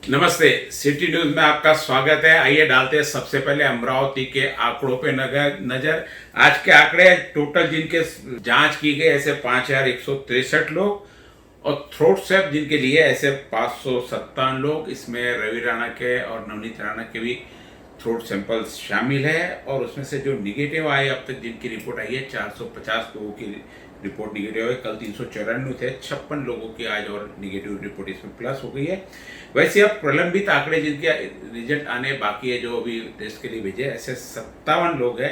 नमस्ते। City news में आपका स्वागत है। आइए डालते हैं सबसे पहले अमरावती के आंकड़ों पे नजर। आज के आंकड़े टोटल जिनके जांच की गई ऐसे 5,163 लोग और थ्रोट स्वैब जिनके लिए ऐसे 557 लोग। इसमें रवि राणा के और नवनीत राणा के भी थ्रोट सैंपल्स शामिल है। और उसमें से जो निगेटिव आए अब तक जिनकी रिपोर्ट आई है 450 लोगों की रिपोर्ट निगेटिव है। कल 394 थे, 56 लोगों की आज और निगेटिव रिपोर्ट इसमें प्लस हो गई है। वैसे अब प्रलंबित आंकड़े जिनके रिजल्ट आने बाकी है जो अभी टेस्ट के लिए भेजे ऐसे 57 लोग हैं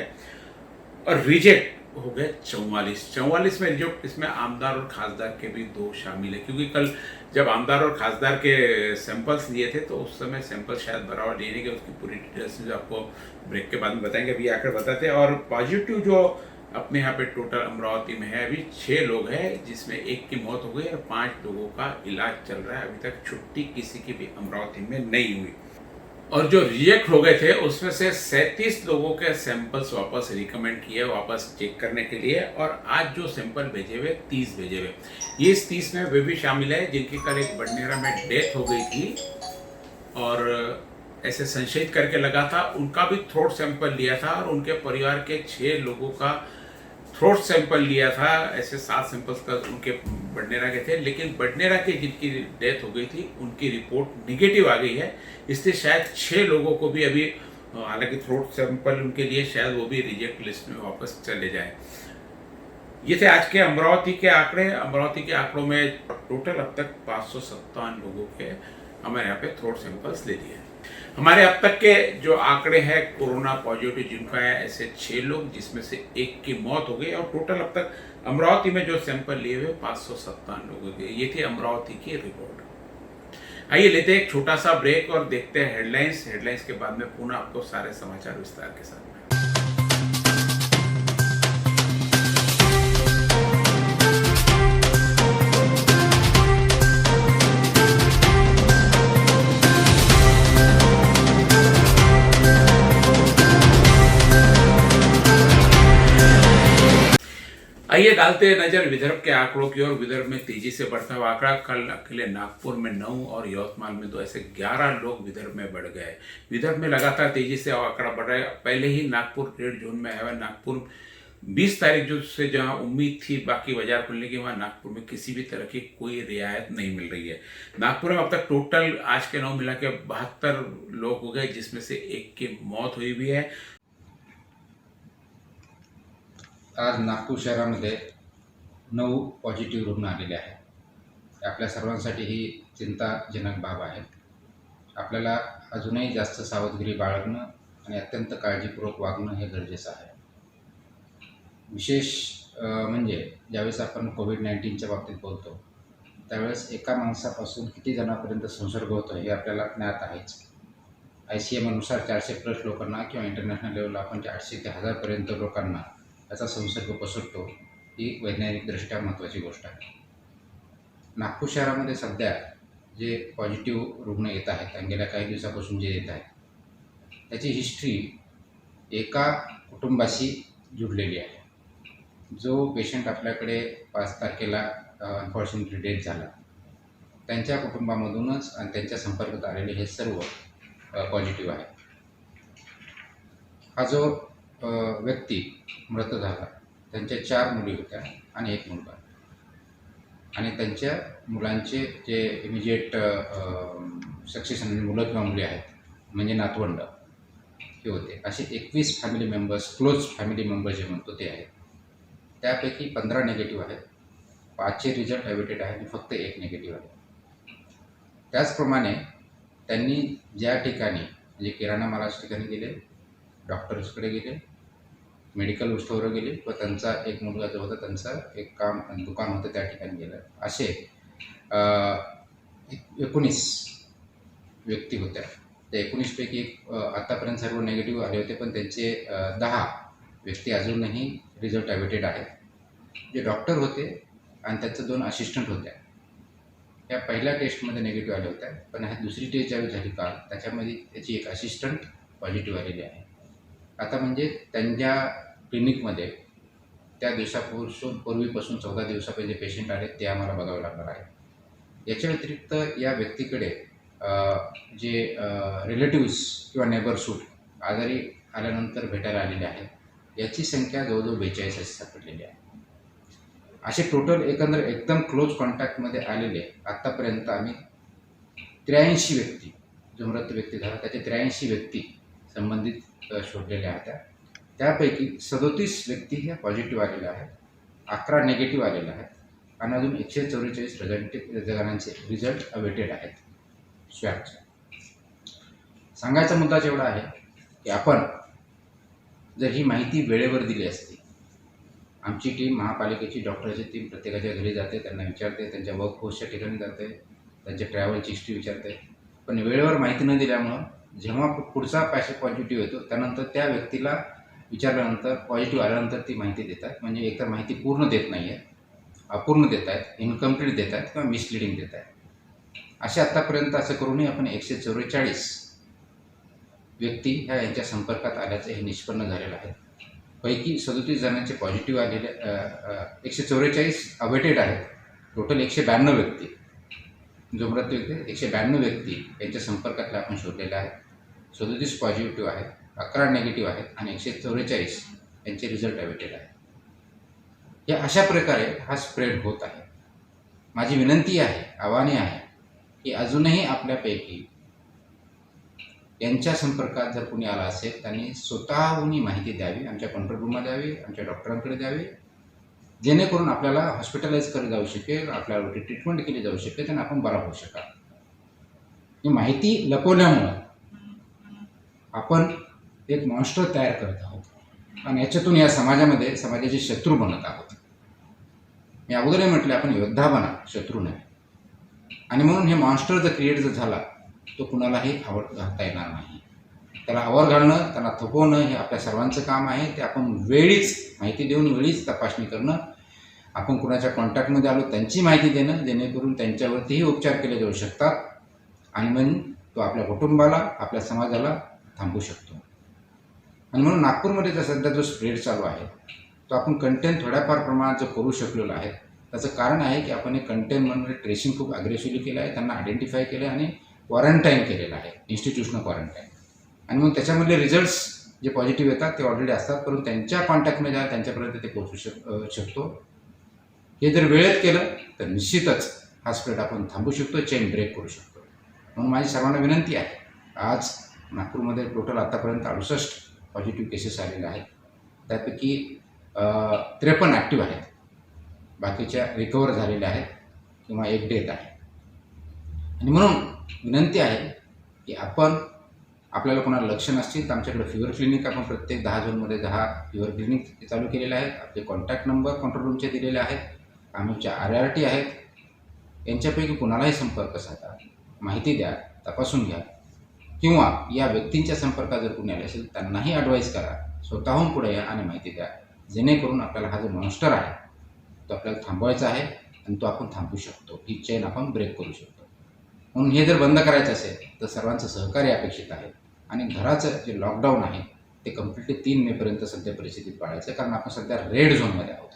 और रिजेक्ट हो गए 44 में जो इसमें आमदार और खासदार के भी दो शामिल है, क्योंकि कल जब आमदार और खासदार के सैंपल्स लिए थे तो उस समय सैंपल शायद बराबर लिए नहीं गए। उसकी पूरी डिटेल्स आपको ब्रेक के बाद में बताएंगे, अभी आकर बताते हैं। और पॉजिटिव जो अपने यहाँ पे टोटल अमरावती में है अभी 6 लोग हैं, जिसमें एक की मौत हो गई और 5 लोगों का इलाज चल रहा है। अभी तक छुट्टी किसी की भी अमरावती में नहीं हुई। और जो रिजेक्ट हो गए थे उसमें से 37 लोगों के सैंपल्स वापस रिकमेंड किए वापस चेक करने के लिए। और आज जो सैंपल भेजे हुए 30 भेजे हुए, ये इस 30 में वे भी शामिल है जिनकी कल एक बडनेरा में डेथ हो गई थी और ऐसे संशयित करके लगा था। उनका भी थ्रोट सैंपल लिया था और उनके परिवार के 6 लोगों का थ्रोट सैंपल लिया था। ऐसे 7 सैंपल्स का उनके बडनेरा के थे, लेकिन बडनेरा की जिनकी डेथ हो गई थी उनकी रिपोर्ट निगेटिव आ गई है। इसलिए शायद 6 लोगों को भी अभी, हालांकि थ्रोट सैंपल उनके लिए शायद वो भी रिजेक्ट लिस्ट में वापस चले जाए। ये थे आज के अमरावती के आंकड़े। अमरावती के आंकड़ों में टोटल अब तक 557 लोगों के हमारे यहाँ पे थ्रोट सैंपल्स ले लिए। हमारे अब तक के जो आंकड़े हैं कोरोना पॉजिटिव जिनका है ऐसे 6 लोग, जिसमें से एक की मौत हो गई। और टोटल अब तक अमरावती में जो सैंपल लिए हुए 557 लोगों के। ये थी अमरावती की रिपोर्ट। आइए लेते हैं एक छोटा सा ब्रेक और देखते हैं हेडलाइंस के बाद में पुनः आपको सारे समाचार विस्तार के साथ में। आइए डालते हैं नजर विदर्भ के आंकड़ों की ओर। विदर्भ में तेजी से बढ़ता हुआ आंकड़ा। कल अकेले नागपुर में 9 और यवतमाल में 2, ऐसे 11 लोग विदर्भ में बढ़ गए। विदर्भ में लगातार तेजी से आंकड़ा बढ़ रहा है। पहले ही नागपुर रेड जोन में आया हुआ। नागपुर 20 तारीख जो से जहां उम्मीद थी बाकी बाजार खुलने की, वहां नागपुर में किसी भी तरह की कोई रियायत नहीं मिल रही है। नागपुर में अब तक टोटल आज के 9 मिला के 72 लोग हो गए, जिसमें से एक की मौत हुई भी है। आज नागपूर शहरामध्ये 9 पॉझिटिव्ह रुग्ण आलेले आहेत। आपल्या सर्वांसाठी ही चिंताजनक बाब आहे। आपल्याला अजूनही जास्त सावधगिरी बाळगणं आणि अत्यंत काळजीपूर्वक वागणं हे गरजेचं आहे। विशेष म्हणजे ज्यावेळेस आपण कोविड-19च्या बाबतीत बोलतो त्यावेळेस एका माणसापासून किती जणांपर्यंत संसर्ग होतो हे आपल्याला ज्ञात आहेच। ICM अनुसार 400+ लोकांना किंवा इंटरनॅशनल लेवलला आपण 800 ते 1000पर्यंत लोकांना याचा संसर्ग पसरतो, ही वैज्ञानिकदृष्ट्या महत्त्वाची गोष्ट आहे। नागपूर शहरामध्ये सध्या जे पॉझिटिव्ह रुग्ण येत आहेत आणि गेल्या काही दिवसापासून जे येत आहेत त्याची हिस्ट्री एका कुटुंबाशी जुडलेली आहे। जो पेशंट आपल्याकडे 5 तारखेला अनफॉर्च्युनेटली डेथ झाला त्यांच्या कुटुंबामधूनच आणि त्यांच्या संपर्कात आलेले हे सर्व पॉझिटिव्ह आहे। हा जो व्यक्ती मृत झाला त्यांच्या 4 मुली होत्या आणि 1 मुलगा आणि त्यांच्या मुलांचे जे इमिजिएट सक्सेशन म्हणजे मुलं किंवा मुली आहेत म्हणजे नातवंड हे होते। असे 21 family members, close family members जे म्हणतो ते आहेत। त्यापैकी 15 निगेटिव्ह आहेत, 5चे रिझल्ट अवेटेड आहे आणि फक्त 1 निगेटिव्ह आहे। त्याचप्रमाणे त्यांनी ज्या ठिकाणी म्हणजे किराणा मालाच्या ठिकाणी गेले, डॉक्टर्सकडे गेले, मेडिकल स्टोअरवर गेले व त्यांचा एक मुलगा जो होता त्यांचा एक दुकान होतं त्या ठिकाणी गेलं। असे 19 व्यक्ती होत्या। त्या 19 पैकी आतापर्यंत सर्व निगेटिव्ह आले होते, पण त्यांचे 10 व्यक्ती अजूनही रिझल्ट अवेटेड आहेत। जे डॉक्टर होते आणि त्यांच्या 2 असिस्टंट होत्या या पहिल्या टेस्टमध्ये निगेटिव्ह आल्या होत्या, पण ह्या दुसरी टेस्ट ज्यावेळी झाली काल त्याच्यामध्ये त्याची एक असिस्टंट पॉझिटिव्ह आलेली आहे। आता म्हणजे त्यांच्या क्लिनिकमध्ये त्या पूर्वीपासून 14 दिवसापहिले जे पेशंट आले ते आम्हाला बघावे लागणार आहे। याच्या व्यतिरिक्त या व्यक्तीकडे जे रिलेटिव्स किंवा नेबरहूड आजारी आल्यानंतर भेटायला आलेले आहेत याची संख्या जवळजवळ 42 अशी सापडलेली आहे. असे टोटल एकंदर एकदम क्लोज कॉन्टॅक्टमध्ये आलेले आत्तापर्यंत आम्ही 83 व्यक्ती, जो मृत व्यक्ती झाला त्याचे 83 व्यक्ती संबंधित शोधलेल्या आहेत. त्यापैकी 37 व्यक्ती ह्या पॉझिटिव्ह आलेल्या आहेत, 11 निगेटिव्ह आलेल्या आहेत आणि अजून 144 जणांचे रिझल्ट अवेटेड आहेत स्वॅबचे. सांगायचा मुद्दा एवढा आहे की आपण जर ही माहिती वेळेवर दिली असती, आमची टीम, महापालिकेची डॉक्टरची टीम प्रत्येकाच्या घरी जाते, त्यांना विचारते, त्यांच्या वर्क फोर्सच्या ठिकाणी जाते, त्यांच्या ट्रॅव्हलची हिस्ट्री विचारते. पण वेळेवर माहिती न दिल्यामुळं जेव्हा पुढचा पॅशंट पॉझिटिव्ह येतो त्यानंतर त्या व्यक्तीला विचारल्यानंतर पॉझिटिव्ह आल्यानंतर ती माहिती देतात. म्हणजे एकतर माहिती पूर्ण देत नाही आहे, अपूर्ण देत आहेत, इनकम्प्लीट देत आहेत किंवा मिसलिडिंग देत आहेत. असे आत्तापर्यंत असं करूनही आपण 144 व्यक्ती ह्या यांच्या संपर्कात आल्याचं हे निष्पन्न झालेलं आहे. पैकी 37 जणांचे पॉझिटिव्ह आलेले 144 अवेटेड आहेत. टोटल 192 व्यक्ती, जो मृत व्यक्ती 192 व्यक्ती यांच्या संपर्कातले आपण शोधलेले आहेत. 37 पॉझिटिव्ह आहेत, 11 निगेटिव्ह आहेत आणि 144 यांचे रिझल्ट अवेटेड आहेत. या अशा प्रकारे हा स्प्रेड होत आहे. माझी विनंती आहे, आव्हाने आहे की अजूनही आपल्यापैकी यांच्या संपर्कात जर कोणी आला असेल त्यांनी स्वतःहून ही माहिती द्यावी, आमच्या कंट्रोल रूममध्ये द्यावी, आमच्या डॉक्टरांकडे द्यावी, जेणेकरून आपल्याला हॉस्पिटलाइज केलं जाऊ शकेल, आपल्यावरती ट्रीटमेंट केली जाऊ शकेल आणि आपण बरा होऊ शकाल. ही माहिती लपवल्यामुळं आपण एक मॉन्स्टर तयार करत आहोत आणि याच्यातून या समाजामध्ये समाजाचे शत्रू बनत आहोत. मी अगोदरही म्हटले, आपण योद्धा बना, शत्रू नाही. आणि म्हणून हे मॉन्स्टर जर क्रिएट जर झाला तो कुणालाही आवर घालता येणार नाही. त्याला आवर घालणं, त्याला थोपवणं हे आपल्या सर्वांचं काम आहे. ते आपण वेळीच माहिती देऊन वेळीच तपासणी करणं, आपण कुणाच्या कॉन्टॅक्टमध्ये आलो त्यांची माहिती देणं, जेणेकरून त्यांच्यावरतीही उपचार केले जाऊ शकतात आणि मग तो आपल्या कुटुंबाला, आपल्या समाजाला थांबवू शकतो. आणि म्हणून नागपूरमध्ये जर सध्या जो स्प्रेड चालू आहे तो आपण कंटेन थोड्याफार प्रमाणात जो करू शकलेलो आहे, त्याचं कारण आहे की आपण हे कंटेनमध्ये ट्रेसिंग खूप अग्रेसिव्हली केलं आहे, त्यांना आयडेंटिफाय केलं आणि क्वारंटाईन केलेलं आहे, इन्स्टिट्यूशनल क्वारंटाईन. आणि मग त्याच्यामधले रिझल्ट्स जे पॉझिटिव्ह येतात ते ऑलरेडी असतात, परंतु त्यांच्या कॉन्टॅक्टमध्ये आहे त्यांच्यापर्यंत ते पोहोचू शकतो. हे जर वेळेत केलं तर निश्चितच हा स्प्रेड आपण थांबवू शकतो, चेन ब्रेक करू शकतो. म्हणून माझी सर्वांना विनंती आहे, आज नागपूरमध्ये टोटल आतापर्यंत 68 पॉझिटिव्ह केसेस आलेले आहेत. त्यापैकी 53 ॲक्टिव्ह आहेत, बाकीच्या रिकवर झालेल्या आहेत किंवा एक डेथ आहे. आणि म्हणून विनंती आहे की आपण, आपल्याला कोणाला लक्षण असतील तर आमच्याकडे फिवर क्लिनिक आपण प्रत्येक 10 झोनमध्ये 10 फिवर क्लिनिक चालू केलेले आहेत. आपले कॉन्टॅक्ट नंबर कंट्रोल रूमचे दिलेले आहेत, आमच्या RRT आहेत. यांच्यापैकी कुणालाही संपर्क साधा, माहिती द्या, तपासून घ्या किंवा या व्यक्तींच्या संपर्कात जर कोणी आले असेल त्यांनाही ॲडवाईज करा, स्वतःहून पुढे या आणि माहिती द्या, जेणेकरून आपल्याला हा जो मॉन्स्टर आहे तो आपल्याला थांबवायचा आहे आणि तो आपण थांबवू शकतो, ही चेन आपण ब्रेक करू शकतो. म्हणून हे जर बंद करायचं असेल तर सर्वांचं सहकार्य अपेक्षित आहे. आणि घराचं जे लॉकडाऊन आहे ते कम्प्लिटली 3 मेपर्यंत सध्या परिस्थितीत पाळायचं, कारण आपण सध्या रेड झोनमध्ये आहोत.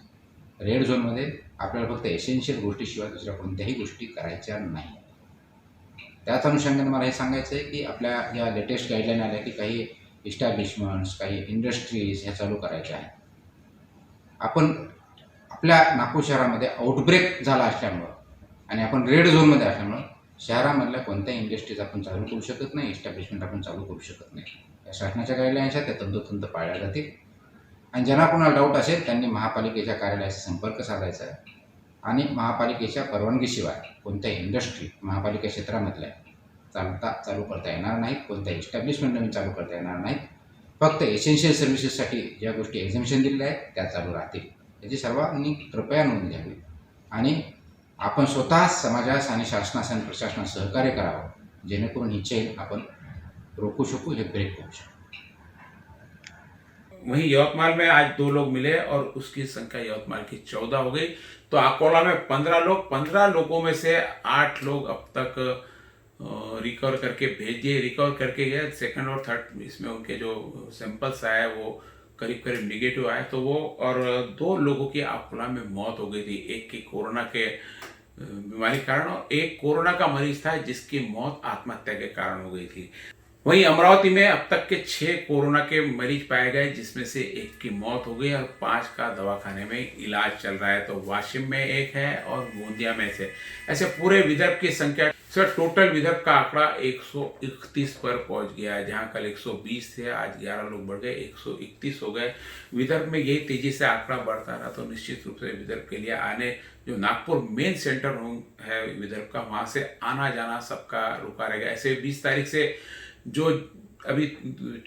रेड झोनमध्ये आपल्याला फक्त एसेन्शियल गोष्टीशिवाय दुसऱ्या कोणत्याही गोष्टी करायच्या नाही. त्याच अनुषंगाने मला हे सांगायचं आहे की आपल्या ज्या लेटेस्ट गाईडलाईन आल्या की काही इस्टॅब्लिशमेंट्स, काही इंडस्ट्रीज ह्या चालू करायच्या आहेत. आपण आपल्या नागपूर शहरामध्ये आउटब्रेक झाला असल्यामुळं आणि आपण रेड झोनमध्ये असल्यामुळं शहरामधल्या कोणत्याही इंडस्ट्रीज आपण चालू करू शकत नाही, इस्टॅब्लिशमेंट आपण चालू करू शकत नाही. या शासनाच्या गाईडलाईन्स आहेत, त्या तंतोतंत पाळल्या जातील. आणि ज्यांना कोणाला डाऊट असेल त्यांनी महापालिकेच्या कार्यालयाशी संपर्क साधायचा आहे आणि महापालिकेच्या परवानगीशिवाय कोणत्याही इंडस्ट्री महापालिका क्षेत्रामधल्या चालू करता येणार नाहीत, कोणत्याही इस्टॅब्लिशमेंट नवीन चालू करता येणार नाहीत. फक्त एसेन्शियल सर्व्हिसेससाठी ज्या गोष्टी एक्झम्पशन दिलेल्या आहेत त्या चालू राहतील. याची सर्वांनी कृपया नोंद घ्यावी आणि आपण स्वतः समाजास आणि शासनास आणि प्रशासनास सहकार्य करावं, जेणेकरून ही चेन आपण रोकू शकू, हे ब्रेक करू शकू. वहीं यवतमाल में आज 2 लोग मिले और उसकी संख्या यवतमाल की 14 हो गई. तो अकोला में 15 लोगों में से 8 लोग अब तक रिकवर करके भेज दिए, रिकवर करके गए. सेकंड और थर्ड इसमें उनके जो सैंपल्स आए वो करीब करीब निगेटिव आए. तो वो और 2 लोगों की अकोला में मौत हो गई थी. एक की कोरोना के बीमारी के कारण, और एक कोरोना का मरीज था जिसकी मौत आत्महत्या के कारण हो गई थी। वहीं अमरावती में अब तक के 6 कोरोना के मरीज पाए गए, जिसमें से एक की मौत हो गई और 5 का दवाखाने में इलाज चल रहा है। तो वाशिम में एक है और गोंदिया में से, ऐसे पूरे विदर्भ की संख्या, सर टोटल विदर्भ का आंकड़ा 131 पर पहुंच गया है। जहां कल 120 थे, आज 11 लोग बढ़ गए, 131 हो गए। विदर्भ में यही तेजी से आंकड़ा बढ़ता रहा तो निश्चित रूप से विदर्भ के लिए आने, जो नागपुर मेन सेंटर है विदर्भ का, वहां से आना जाना सबका रुका रहेगा। ऐसे 20 तारीख से जो अभी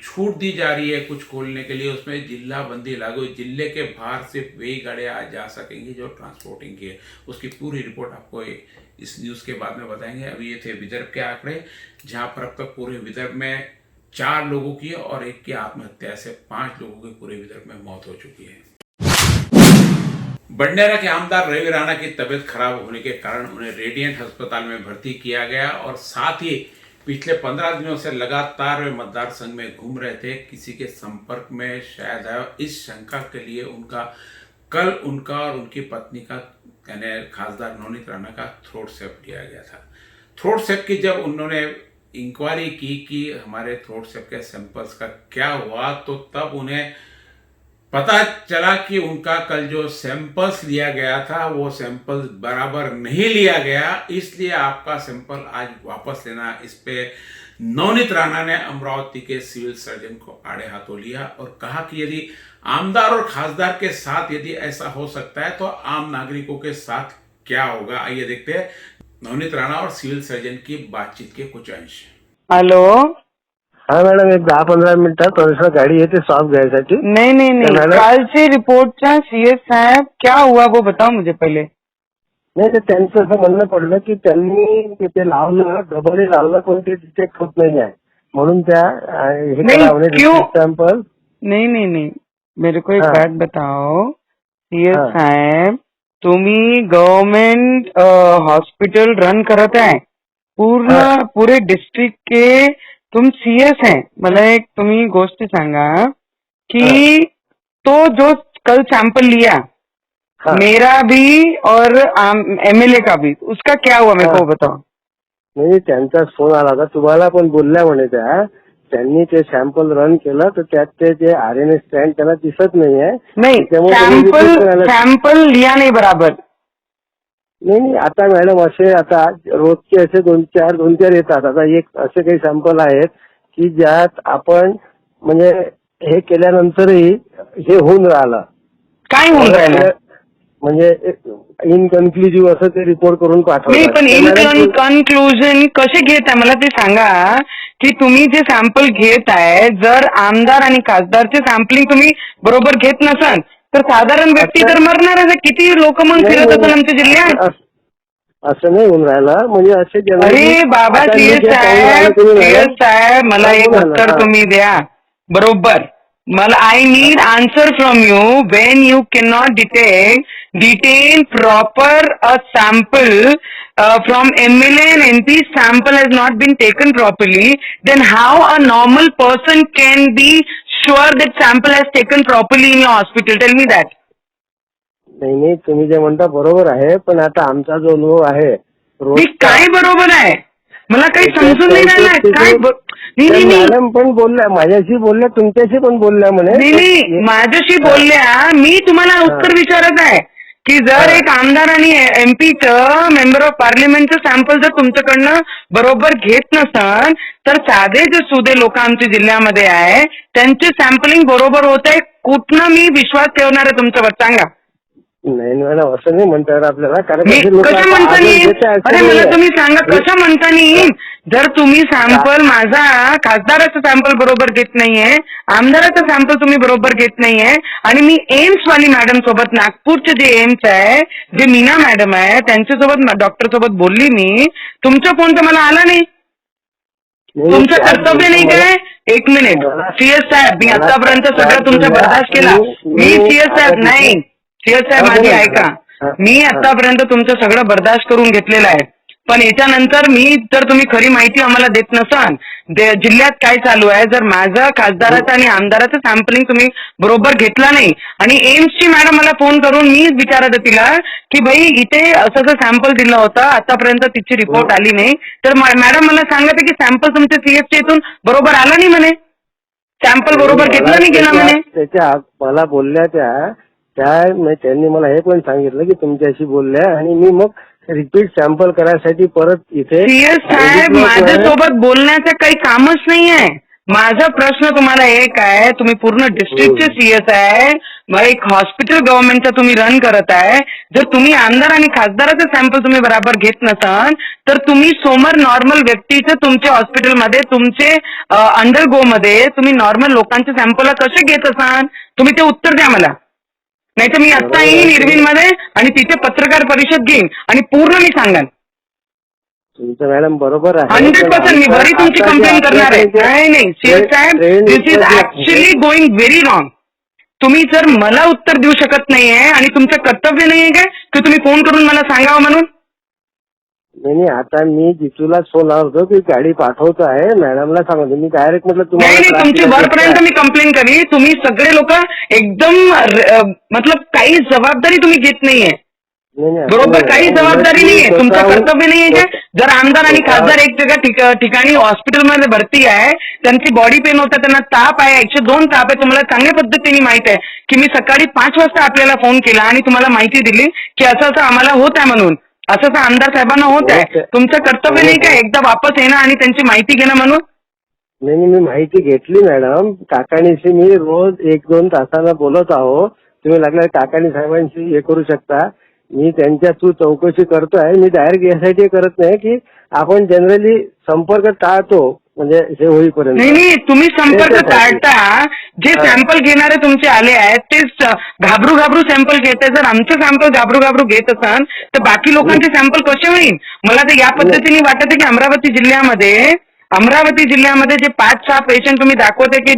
छूट दी जा रही है कुछ खोलने के लिए, उसमें जिला बंदी लागू, जिले के बाहर सिर्फ वही गाड़ियां आ जा सकेंगी जो ट्रांसपोर्टिंग की है। उसकी पूरी रिपोर्ट आपको इस न्यूज़ के बाद में बताएंगे। अभी ये थे विदर्भ के आंकड़े, जहां पर अब तक पूरे विदर्भ में 4 लोगों की और एक की आत्महत्या से 5 लोगों की पूरे विदर्भ में मौत हो चुकी है। बंडेरा के आमदार रवि राणा की तबीयत खराब होने के कारण उन्हें रेडियंट अस्पताल में भर्ती किया गया, और साथ ही पिछले 15 दिनों से लगातार वे मतदार संघ में घूम रहे थे। किसी के संपर्क में शायद आया, इस शंका के लिए कल उनका और उनकी पत्नी का, यानी खासदार नवनीत राणा का थ्रोट सेप लिया गया था। थ्रोट सेप की जब उन्होंने इंक्वायरी की कि हमारे थ्रोट सेप के सैंपल्स का क्या हुआ, तो तब उन्हें पता चला कि उनका कल जो सैंपल्स लिया गया था वो सैंपल्स बराबर नहीं लिया गया, इसलिए आपका सैंपल आज वापस लेना। इस पे नवनीत राणा ने अमरावती के सिविल सर्जन को आड़े हाथों लिया और कहा कि यदि आमदार और खासदार के साथ यदि ऐसा हो सकता है तो आम नागरिकों के साथ क्या होगा। आइए देखते हैं नवनीत राणा और सिविल सर्जन की बातचीत के कुछ अंश। हॅलो. हाँ मॅडम, एक 10-15 मिनिटात थोडंसं गाडी येते स्वाब घ्यायसाठी. नहीं नहीं नहीं, मॅडम कालची रिपोर्टचा सीएस साहेब क्या हुआ वो बताओ मुझे पहले. नाही, तर त्यांचं असं म्हणणं पडलं की त्यांनी ते लावलं, डबल लावलं, पण ते डिटेक्ट होत नाही आहे, म्हणून त्या हे नहीं, करावं क्यों? सॅम्पल. नहीं नहीं नहीं, मेरे को एक हाँ. बात बताओ सीएस हाँ. साहेब, तुम्ही गवर्नमेंट हॉस्पिटल रन करत आहे पूर्ण हाँ. पूरे डिस्ट्रिक्ट के, तुम सीएस हैं. मला एक तुम्ही गोष्ट सांगा कि तो जो कल सैंपल लिया हाँ. मेरा भी और एमएलए का भी, उसका क्या हुआ मेरे को हाँ. बताओ. नाही, त्यांचा फोन आला होता, तुम्हाला पण बोलल्या म्हणे त्यांनी ते सॅम्पल रन केलं तर त्यात ते जे आरएनए स्ट्रँड त्याला दिसत नाहीये. नहीं, त्यामुळे तुम्ही report करायला- सैंपल लिया नहीं बराबर. नाही, आता मॅडम असे आता रोजचे असे 2-4 येतात. आता एक असे काही सॅम्पल आहेत की ज्यात आपण म्हणजे हे केल्यानंतरही हे होऊन राहिलं, काय होऊन राहिलं? म्हणजे इनकन्क्लुझिव्ह असं ते रिपोर्ट करून नाही, पण इन कन्क्लुजन कसे घेत आहे मला ते सांगा की तुम्ही जे सॅम्पल घेत आहे, जर आमदार आणि खासदारचे सॅम्पलिंग तुम्ही बरोबर घेत नसाल तर साधारण व्यक्ती तर मरणारच आहे. किती लोक मग फिरत असेल आमच्या जिल्ह्यात. असं नाही होऊन राहिलं, म्हणजे असे अरे बाबा सीएस साहेब मला एक उत्तर तुम्ही द्या बरोबर. मला I need answer from you. When you can not detain proper a sample from MLA and MP, sample has not been taken properly, then how a normal person can be sure that sample has taken properly in your hospital? Tell me that. नाही, तुम्ही जे म्हणता बरोबर आहे, पण आता आमचा जो अनुभव आहे मी काय बरोबर आहे मला काही समजून नाही राहिलं काय. नाही मॅडम पण बोलल्या, माझ्याशी बोलल्या, तुमच्याशी पण बोलल्या म्हणे. नाही, माझ्याशी बोलल्या. मी तुम्हाला उत्तर विचारत आहे की जर एक आमदार आणि एमपीचं मेंबर ऑफ पार्लिमेंटचं सॅम्पल जर तुमच्याकडनं बरोबर घेत नसाल तर साधे जे सुधे लोक आमच्या जिल्ह्यामध्ये आहे त्यांचे सॅम्पलिंग बरोबर होत आहे. कुठनं मी विश्वास ठेवणार आहे तुमच्यावर सांगा. नाही मॅडम, असं नाही म्हणता येईल आपल्याला, कारण कसं म्हणता येईल? अरे मला तुम्ही सांगा कसं म्हणता येईल? जर तुम्ही सॅम्पल माझा खासदाराचं सॅम्पल बरोबर घेत नाहीये, आमदाराचं सॅम्पल तुम्ही बरोबर घेत नाहीये, आणि मी एम्स वाली मॅडम सोबत, नागपूरचे जे एम्स आहे, जे मीना मॅडम आहे त्यांच्यासोबत, डॉक्टर सोबत बोलली मी, तुमचा फोन तर मला आला नाही. तुमचं कर्तव्य नाही काय? एक मिनिट सीएस साहेब, मी आतापर्यंत सगळं तुमचं बर्दाश्त केला. मी सीएस साहेब नाही, सीएस साहेब माझी ऐका, मी आतापर्यंत तुमचं सगळं बर्दाश्त करून घेतलेलं आहे, पण याच्यानंतर जर तुम्ही खरी माहिती आम्हाला देत नसाल जिल्ह्यात काय चालू आहे, जर माझं खासदाराचं आणि आमदाराचं सॅम्पलिंग तुम्ही बरोबर घेतला नाही आणि एम्सची मॅडम मला फोन करून मी विचारत तिला की भाई इथे असं सॅम्पल दिलं होतं, आतापर्यंत तिची रिपोर्ट आली नाही, तर मॅडम मला सांगत की सॅम्पल तुमच्या सीएसच्या इथून बरोबर आला नाही म्हणे, सॅम्पल बरोबर घेतला नाही गेला म्हणे. त्याच्या मला बोलल्या त्यांनी मला हे पण सांगितलं की तुमच्याशी बोलल्या आणि मी मग रिपीट सॅम्पल करायसाठी परत इथे सीएस साहेब माझ्यासोबत बोलण्याचं काही कामच नाहीये. माझा प्रश्न तुम्हाला एक आहे, तुम्ही पूर्ण डिस्ट्रिक्टचे सीएस आहे, मग एक हॉस्पिटल गव्हर्नमेंटचं तुम्ही रन करत आहे, जर तुम्ही आमदार आणि खासदाराचं सॅम्पल तुम्ही बरोबर घेत नसाल तर तुम्ही समोर नॉर्मल व्यक्तीचं तुमच्या हॉस्पिटलमध्ये तुमचे अंडरगो मध्ये तुम्ही नॉर्मल लोकांचे सॅम्पल कसे घेत असाल, तुम्ही ते उत्तर द्या मला. नाही तर मी आत्ता येईन इरविन मध्ये आणि तिथे पत्रकार परिषद घेईन आणि पूर्ण मी सांगाल. तुमचं मॅडम बरोबर आहे, 100% मी बरी तुमची कंप्लेन करणार आहे. नाही सीएस साहेब, this is actually going very wrong. तुम्ही जर मला उत्तर देऊ शकत नाहीये आणि तुमचं कर्तव्य नाहीये काय की तुम्ही फोन करून मला सांगावं म्हणून. नाही आता मी जितूलाच फोन लावत होतो की गाडी पाठवतो आहे, मॅडमला सांगतो मी डायरेक्ट म्हटलं नाही तुमची वरपर्यंत मी कंप्लेंट करी. तुम्ही सगळे लोक एकदम मतलब काही जबाबदारी तुम्ही घेत नाहीये बरोबर, काही जबाबदारी नाहीये, तुमचं कर्तव्य नाहीये का. जर आमदार आणि खासदार एक ठिकाणी हॉस्पिटलमध्ये भरती आहे, त्यांची बॉडी पेन होतं, त्यांना ताप आहे, 102 ताप आहे, तुम्हाला चांगल्या पद्धतीने माहित आहे की मी सकाळी 5 वाजता आपल्याला फोन केला आणि तुम्हाला माहिती दिली की असं असं आम्हाला होत आहे म्हणून, असं आमदार साहेबांना होत आहे. तुमचं कर्तव्य नाही का एकदा वापस येणं आणि त्यांची माहिती घेणं म्हणून. नाही मी माहिती घेतली मॅडम, काकाणीशी मी रोज 1-2 तासाला बोलत आहो, तुम्ही लागल्या काकाणी साहेबांशी हे करू शकता. मी त्यांच्या थ्रू चौकशी करतोय, मी डायरेक्ट यासाठी करत नाही की आपण जनरली संपर्क टाळतो म्हणजे हे होईपर्यंत. नाही तुम्ही संपर्क टाळता, जे सॅम्पल घेणारे तुमचे आले आहेत ते घाबरू सॅम्पल घेत आहे. जर आमचे सॅम्पल घाबरू घेत असाल तर बाकी लोकांचे सॅम्पल कसे होईल. मला तर या पद्धतीने वाटत आहे की अमरावती जिल्ह्यामध्ये जे 5-6 पेशंट तुम्ही दाखवते की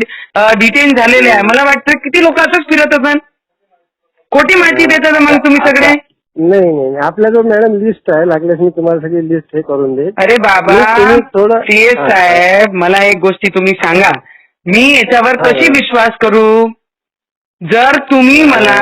डिटेन झालेले आहे, मला वाटतं किती लोक असंच फिरत असाल, खोटी माहिती देतात मग तुम्ही सगळे. नाही आपल्याजवळ मॅडम लिस्ट आहे, लागल्यास मी तुम्हाला सगळी लिस्ट हे करून देईन. अरे बाबा सीएस साहेब, मला एक गोष्टी तुम्ही सांगा, मी याच्यावर कशी विश्वास करू. जर तुम्ही मला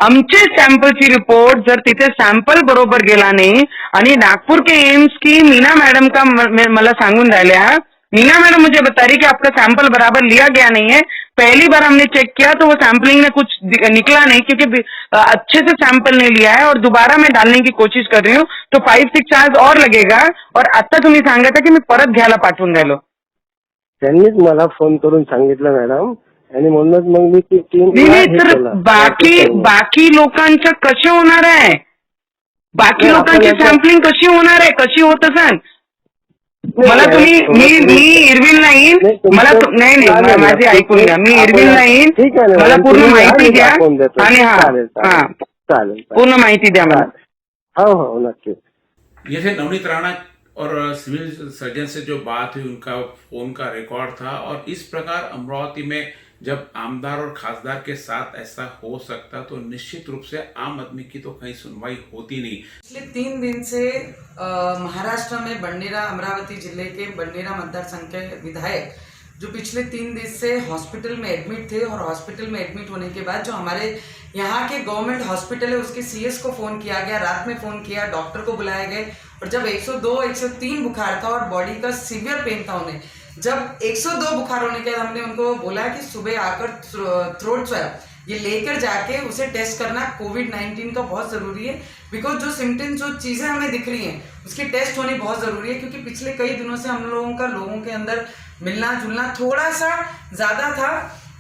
आमचे सॅम्पलची रिपोर्ट, जर तिथे सॅम्पल बरोबर गेला नाही आणि नागपुर के एम्स की मीना मैडम का मला सांगून राहिल्या, मीना मैडम मुझे बता रही कि आपका सैंपल बराबर लिया गया नहीं है, पहली बार हमने चेक किया तो वो सैंपलिंग में कुछ निकला नहीं क्योंकि अच्छे से सैंपल नहीं लिया है और दोबारा मैं डालने की कोशिश कर रही हूँ तो 5-6 चार्ज और लगेगा. और आता तुम्ही सांगता की मी परत घ्यायला पाठवून राहिलो. त्यांनीच मला फोन करून सांगितलं मॅडम आणि म्हणूनच मग मी ती टीम. तर बाकी लोकांचं कसे होणार आहे, बाकी लोकांची सॅम्पलिंग कशी होणार आहे, कशी होत असेल. मला तुम्ही मी इरविन नाही, मला नाही माझे ऐकून घ्या, मी इरविन नाही, मला पूर्ण माहिती द्या आणि चालेल पूर्ण माहिती द्या मला. हो नक्की. जैसे नवनीत राणा और सिविल सर्जन से जो बात हुई, उनका फोन का रिकॉर्ड था, और इस प्रकार अमरावती में जब आमदार और खासदार के साथ ऐसा हो सकता तो निश्चित रूप से आम आदमी की तो कहीं सुनवाई होती नहीं. पिछले 3 दिन से महाराष्ट्र में बंडेरा, अमरावती जिले के बंडेरा मतदार संघ के विधायक जो पिछले 3 दिन से हॉस्पिटल में एडमिट थे, और हॉस्पिटल में एडमिट होने के बाद जो हमारे यहाँ के गवर्नमेंट हॉस्पिटल है उसके सीएस को फ़ोन किया गया, रात में फ़ोन किया, डॉक्टर को बुलाए गए, और जब 102-103 बुखार था और बॉडी का सीवियर पेन था उन्हें, जब 102 बुखार होने के बाद हमने उनको बोला कि सुबह आकर थ्रोट स्वैब ये लेकर जाके उसे टेस्ट करना कोविड-19 का बहुत ज़रूरी है, बिकॉज जो सिम्टम्स, जो चीज़ें हमें दिख रही हैं उसकी टेस्ट होनी बहुत ज़रूरी है, क्योंकि पिछले कई दिनों से हम लोगों के अंदर मिलना जुलना थोड़ा सा ज़्यादा था,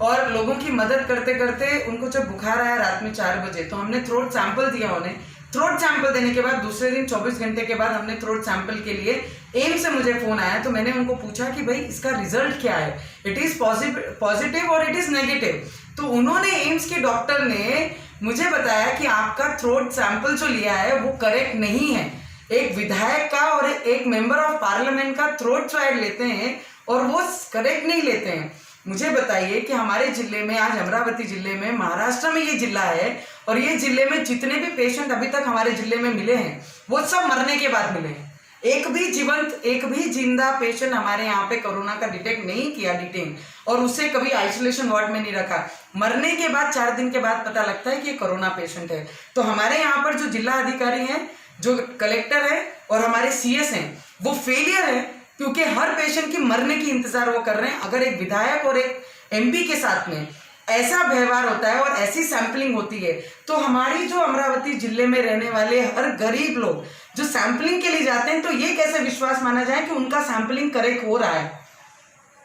और लोगों की मदद करते करते उनको जब बुखार आया रात में 4 बजे तो हमने थ्रोट सैंपल दिया उन्हें. थ्रोट सैंपल देने के बाद दूसरे दिन 24 घंटे के बाद हमने थ्रोट सैंपल के लिए एम्स से मुझे फ़ोन आया, तो मैंने उनको पूछा कि भाई इसका रिजल्ट क्या है, इट इज़ पॉजिटिव और इट इज़ नेगेटिव. तो उन्होंने, एम्स के डॉक्टर ने मुझे बताया कि आपका थ्रोट सैंपल जो लिया है वो करेक्ट नहीं है. एक विधायक का और एक मेंबर ऑफ पार्लियामेंट का थ्रोट स्वैब लेते हैं और वो करेक्ट नहीं लेते हैं. मुझे बताइए कि हमारे जिले में, आज अमरावती जिले में, महाराष्ट्र में ये जिला है, और ये जिले में जितने भी पेशेंट अभी तक हमारे जिले में मिले हैं वो सब मरने के बाद मिले हैं. एक भी जीवंत, एक भी जिंदा पेशेंट हमारे यहाँ पे कोरोना का डिटेक्ट नहीं किया डिटेन, और उसे कभी आइसोलेशन वार्ड में नहीं रखा। मरने के बाद 4 दिन के बाद पता लगता है कि ये कोरोना पेशेंट है। तो हमारे यहाँ पर जो जिला अधिकारी हैं, जो कलेक्टर है और हमारे सीएस हैं, वो फेलियर है, क्योंकि हर पेशेंट की मरने की इंतजार वो कर रहे हैं। अगर एक विधायक और एक एमपी के साथ में ऐसा व्यवहार होता है और ऐसी सैंपलिंग होती है, तो हमारी जो अमरावती जिले में रहने वाले हर गरीब लोग जो सैंपलिंग के लिए जाते हैं, तो ये कैसे विश्वास माना जाए कि उनका सैंपलिंग करेक्ट हो रहा है।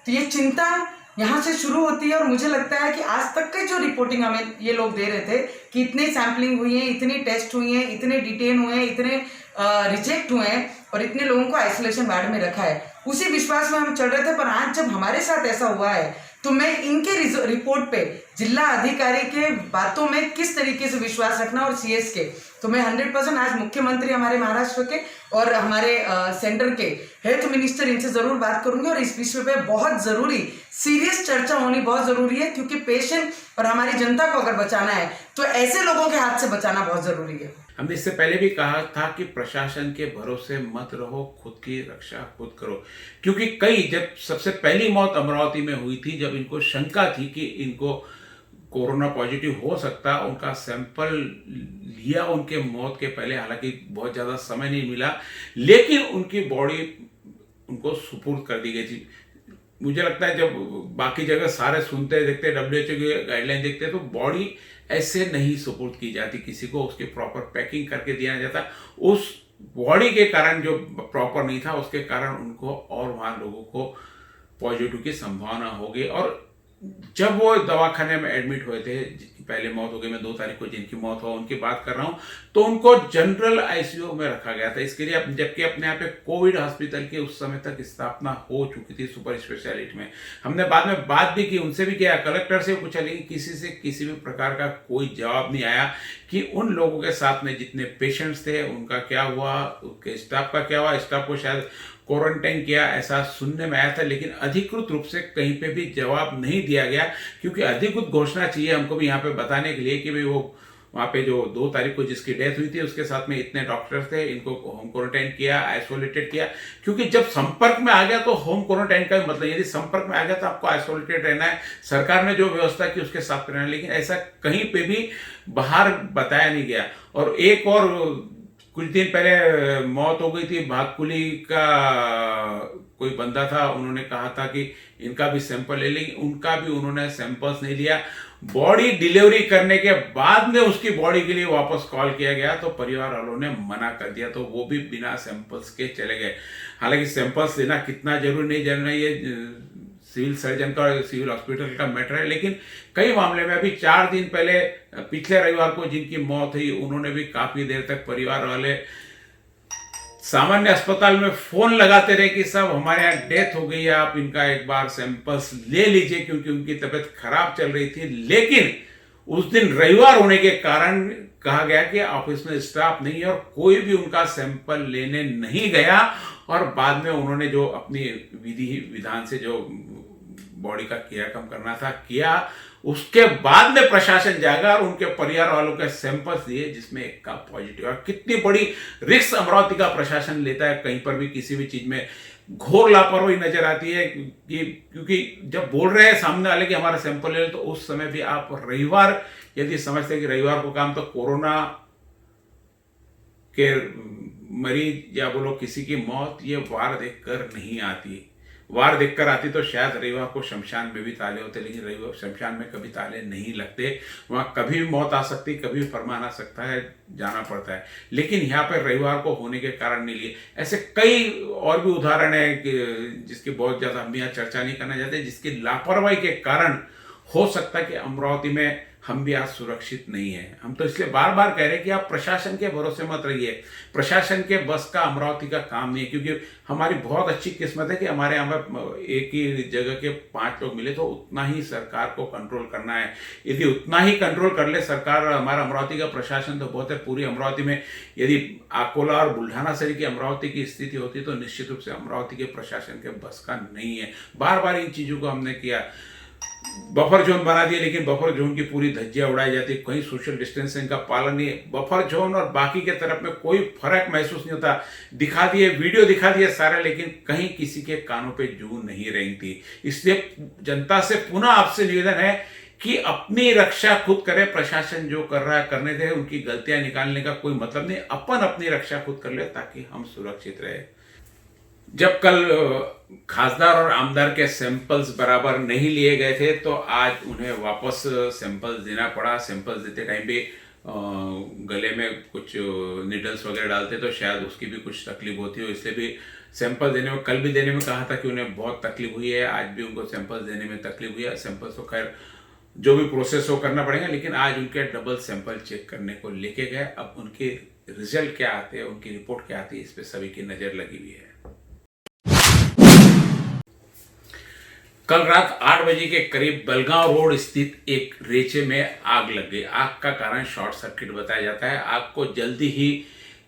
तो ये चिंता यहाँ से शुरू होती है। और मुझे लगता है कि आज तक के जो रिपोर्टिंग हमें ये लोग दे रहे थे कि इतनी सैंपलिंग हुई है, इतनी टेस्ट हुई है, इतने डिटेन हुए हैं, इतने रिजेक्ट हुए हैं और इतने लोगों को आइसोलेशन वार्ड में रखा है, उसी विश्वास में हम चल रहे थे। पर आज जब हमारे साथ ऐसा हुआ है, तो मैं इनके रिपोर्ट पे जिला अधिकारी के बातों में किस तरीके से विश्वास रखना, और सीएस के, तो मैं 100% आज मुख्यमंत्री हमारे महाराष्ट्र के और हमारे सेंटर के हेल्थ मिनिस्टर, इनसे जरूर बात करूंगी। और इस विषय पे बहुत जरूरी सीरियस चर्चा होनी बहुत जरूरी है, क्योंकि पेशेंट और हमारी जनता को अगर बचाना है तो ऐसे लोगों के हाथ से बचाना बहुत जरूरी है। हमने इससे पहले भी कहा था कि प्रशासन के भरोसे मत रहो, खुद की रक्षा खुद करो। क्योंकि जब सबसे पहली मौत अमरावती में हुई थी, जब इनको शंका थी कि इनको कोरोना पॉजिटिव हो सकता, उनका सैंपल लिया उनके मौत के पहले, हालांकि बहुत ज़्यादा समय नहीं मिला, लेकिन उनकी बॉडी उनको सुपुर्द कर दी गई थी। मुझे लगता है जब बाकी जगह सारे सुनते देखते, WHO की गाइडलाइन देखते, तो बॉडी ऐसे नहीं सुपुर्द की जाती किसी को, उसकी प्रॉपर पैकिंग करके दिया जाता। उस बॉडी के कारण जो प्रॉपर नहीं था, उसके कारण उनको और वहाँ लोगों को पॉजिटिव की संभावना होगी। और जब वो दवाखाने में एडमिट हुए थे, जिनकी पहले मौत हो गई, मैं 2 तारीख को जिनकी मौत हो उनकी बात कर रहा हूँ, तो उनको जनरल आईसीयू में रखा गया था। इसके लिए जबकि अपने यहाँ पे कोविड हॉस्पिटल की उस समय तक स्थापना हो चुकी थी सुपर स्पेशलिटी में। हमने बाद में बात भी की, उनसे भी किया, कलेक्टर से पूछा, लेकिन किसी से किसी भी प्रकार का कोई जवाब नहीं आया कि उन लोगों के साथ में जितने पेशेंट्स थे उनका क्या हुआ, उनके स्टाफ का क्या हुआ। स्टाफ को शायद क्वारंटाइन किया, ऐसा सुनने में आया था, लेकिन अधिकृत रूप से कहीं पे भी जवाब नहीं दिया गया। क्योंकि अधिकृत घोषणा चाहिए हमको भी यहाँ पे बताने के लिए कि भाई वो वहाँ पे जो 2 तारीख को जिसकी डेथ हुई थी, उसके साथ में इतने डॉक्टर्स थे, इनको होम क्वारंटाइन किया, आइसोलेटेड किया। क्योंकि जब संपर्क में आ गया तो होम क्वारंटाइन का मतलब, यदि संपर्क में आ गया तो आपको आइसोलेटेड रहना है, सरकार ने जो व्यवस्था की उसके साथ रहना है, लेकिन ऐसा कहीं पे भी बाहर बताया नहीं गया। और एक और कुछ दिन पहले मौत हो गई थी, भागकुली का कोई बंदा था, उन्होंने कहा था कि इनका भी सैंपल ले, लेकिन उनका भी उन्होंने सैंपल्स नहीं लिया। बॉडी डिलीवरी करने के बाद में उसकी बॉडी के लिए वापस कॉल किया गया, तो परिवार वालों ने मना कर दिया, तो वो भी बिना सैंपल्स के चले गए। हालांकि सैंपल्स लेना कितना जरूरी नहीं जरूरी, ये सिविल सर्जन का और सिविल हॉस्पिटल का मैटर है। लेकिन कई मामले में अभी 4 दिन पहले, पिछले रविवार को जिनकी मौत हुई, उन्होंने भी काफी देर तक परिवार वाले सामान्य अस्पताल में फोन लगाते रहे कि साहब हमारे यहाँ डेथ हो गई है, आप इनका एक बार सैंपल्स ले लीजिए, क्योंकि उनकी तबीयत खराब चल रही थी। लेकिन उस दिन रविवार होने के कारण कहा गया कि ऑफिस में स्टाफ नहीं है और कोई भी उनका सैंपल लेने नहीं गया। और बाद में उन्होंने जो अपनी विधि विधान से जो बॉडी का क्रियाक्रम करना था किया, उसके बाद में प्रशासन जागा और उनके परिवार वालों के सैंपल्स दिए, जिसमें एक का पॉजिटिव। और कितनी बड़ी रिस्क अमरावती का प्रशासन लेता है, कहीं पर भी किसी भी चीज में घोर लापरवाही नजर आती है। क्योंकि जब बोल रहे हैं सामने वाले कि हमारा सैंपल ले लो, तो उस समय भी आप रविवार यदि समझते हैं कि रविवार को काम, तो कोरोना के मरीज या बोलो किसी की मौत, ये वार देखकर नहीं आती। वार देखकर आती तो शायद रविवार को शमशान में भी ताले होते, लेकिन रविवार शमशान में कभी ताले नहीं लगते। वहां कभी भी मौत आ सकती, कभी फरमान आ सकता है, जाना पड़ता है। लेकिन यहाँ पर रविवार को होने के कारण नहीं लिए। ऐसे कई और भी उदाहरण है जिसकी बहुत ज्यादा हम यहाँ चर्चा नहीं करना चाहते, जिसकी लापरवाही के कारण हो सकता है कि अमरावती में हम भी आज सुरक्षित नहीं है। हम तो इसलिए बार बार कह रहे हैं कि आप प्रशासन के भरोसे मत रहिए। प्रशासन के बस का अमरावती का काम नहीं है, क्योंकि हमारी बहुत अच्छी किस्मत है कि हमारे यहाँ पर एक ही जगह के 5 लोग मिले, तो उतना ही सरकार को कंट्रोल करना है। यदि उतना ही कंट्रोल कर ले सरकार, हमारा अमरावती का प्रशासन तो बहुत है। पूरी अमरावती में यदि अकोला और बुल्ढाना शहर की अमरावती की स्थिति होती तो निश्चित रूप से अमरावती के प्रशासन के बस का नहीं है। बार बार इन चीजों को हमने किया। बफर जोन बना दिए, लेकिन बफर जोन की पूरी धज्जियां उड़ाई जाती है, कहीं सोशल डिस्टेंसिंग का पालन नहीं है। बफर जोन और बाकी के तरफ में कोई फर्क महसूस नहीं होता। दिखा दिए, वीडियो दिखा दिए सारे, लेकिन कहीं किसी के कानों पे जूं नहीं रही थी। इसलिए जनता से पुनः आपसे निवेदन है कि अपनी रक्षा खुद करे। प्रशासन जो कर रहा है करने दे, उनकी गलतियां निकालने का कोई मतलब नहीं। अपन अपनी रक्षा खुद कर ले ताकि हम सुरक्षित रहे। जब कल खासदार और आमदार के सैंपल्स बराबर नहीं लिए गए थे, तो आज उन्हें वापस सैंपल्स देना पड़ा। सैंपल्स देते टाइम भी गले में कुछ निडल्स वगैरह डालते तो शायद उसकी भी कुछ तकलीफ होती हो, इसलिए भी सैंपल देने में, कल भी देने में कहा था कि उन्हें बहुत तकलीफ हुई है, आज भी उनको सैंपल्स देने में तकलीफ हुई है। सैंपल्स तो खैर जो भी प्रोसेस हो करना पड़ेगा, लेकिन आज उनके डबल सैंपल चेक करने को लेके गए। अब उनके रिजल्ट क्या आते हैं, उनकी रिपोर्ट क्या आती है, इस पर सभी की नज़र लगी हुई है। कल रात 8 बजे के करीब बलगांव रोड स्थित एक रेचे में आग लग गई। आग का कारण शॉर्ट सर्किट बताया जाता है। आग को जल्दी ही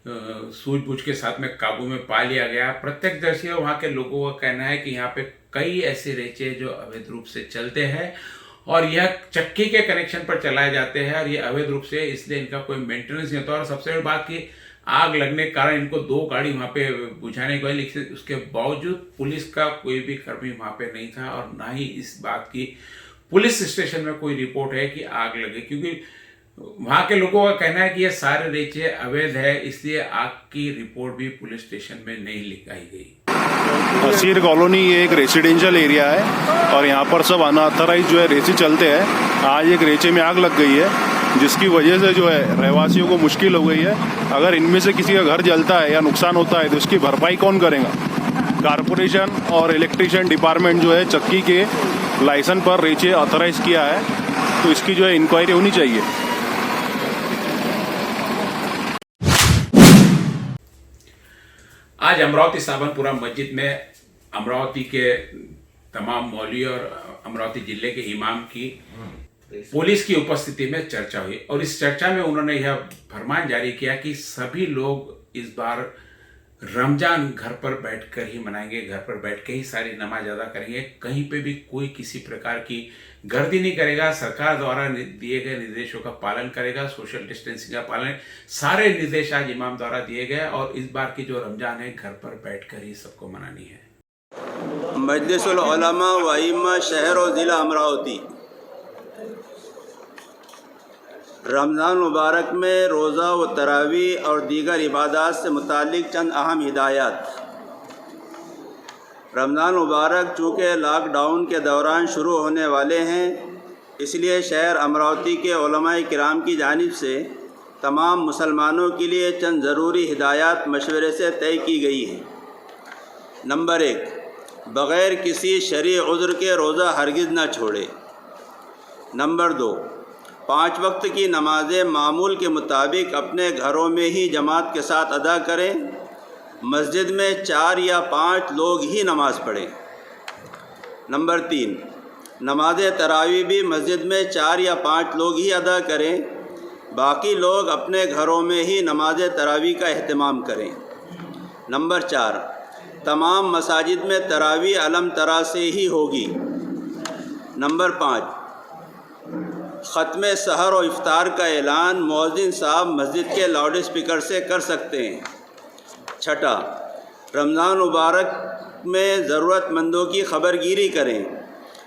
सूझबूझ के साथ में काबू में पा लिया गया। प्रत्यक्षदर्शी और वहाँ के लोगों का कहना है कि यहाँ पे कई ऐसे रेचे जो अवैध रूप से चलते हैं और यह चक्की के कनेक्शन पर चलाए जाते हैं, और ये अवैध रूप से, इसलिए इनका कोई मेंटेनेंस नहीं होता। और सबसे बड़ी बात की आग लगने के कारण इनको 2 गाड़ी वहाँ पे बुझाने गई, लेकिन उसके बावजूद पुलिस का कोई भी कर्मी वहाँ पे नहीं था, और ना ही इस बात की पुलिस स्टेशन में कोई रिपोर्ट है कि आग लगी, क्योंकि वहाँ के लोगों का कहना है कि ये सारे रेचे अवैध है, इसलिए आग की रिपोर्ट भी पुलिस स्टेशन में नहीं लिखाई गई। असीर कॉलोनी ये एक रेसिडेंशियल एरिया है और यहाँ पर सब अनऑथराइज जो है रेचे चलते हैं। आज एक रेचे में आग लग गई है, जिसकी वजह से जो है रहवासियों को मुश्किल हो गई है। अगर इनमें से किसी का घर जलता है या नुकसान होता है तो उसकी भरपाई कौन करेगा? कारपोरेशन और इलेक्ट्रिशियन डिपार्टमेंट जो है चक्की के लाइसेंस पर रेचे ऑथराइज किया है, तो इसकी जो है इंक्वायरी होनी चाहिए। आज अमरावती साबनपुरा मस्जिद में अमरावती के तमाम मौलवी और अमरावती जिले के इमाम की पुलिस की उपस्थिति में चर्चा हुई, और इस चर्चा में उन्होंने यह फरमान जारी किया कि सभी लोग इस बार रमजान घर पर बैठकर ही मनाएंगे, घर पर बैठ के ही सारी नमाज अदा करेंगे। कहीं पे भी कोई किसी प्रकार की गर्दी नहीं करेगा। सरकार द्वारा दिए गए निर्देशों का पालन करेगा, सोशल डिस्टेंसिंग का पालन, सारे निर्देश आज इमाम द्वारा दिए गए, और इस बार की जो रमजान है घर पर बैठकर ही सबको मनानी है। मजलिसुल उलमा व अइम्मा शहर और ज़िला अमरावती रमज़ान मुबारक में रोज़ा व तरावी और दीगर इबादत से मुतालिक चंद अहम हिदायत। रमज़ान मुबारक चूँकि लॉकडाउन के दौरान शुरू होने वाले हैं, इसलिए शहर अमरावती के उलमाए किराम की जानिब से तमाम मुसलमानों के लिए चंद ज़रूरी हिदायत मशवरे से तय की गई हैं। नंबर 1, बग़ैर किसी शरई उज़्र के रोज़ा हरगिज़ न छोड़े। नंबर 2, 5 वक्त की नमाज़ें मामूल के मुताबिक अपने घरों में ही जमात के साथ अदा करें। मस्जिद में 4 या 5 लोग ही नमाज़ पढ़ें। नंबर 3, नमाज तरावी भी मस्जिद में 4 या 5 लोग ही अदा करें, बाकी लोग अपने घरों में ही नमाज तरावी का एहतमाम करें। नंबर 4, तमाम मसाजिद में तरावी अलम तरा से ही होगी। नंबर 5, ख़त्म सहर और इफ्तार का ऐलान मुअज्जिन साहब मस्जिद के लाउड स्पीकर से कर सकते हैं। 6, रमज़ान मुबारक में ज़रूरतमंदों की खबरगिरी करें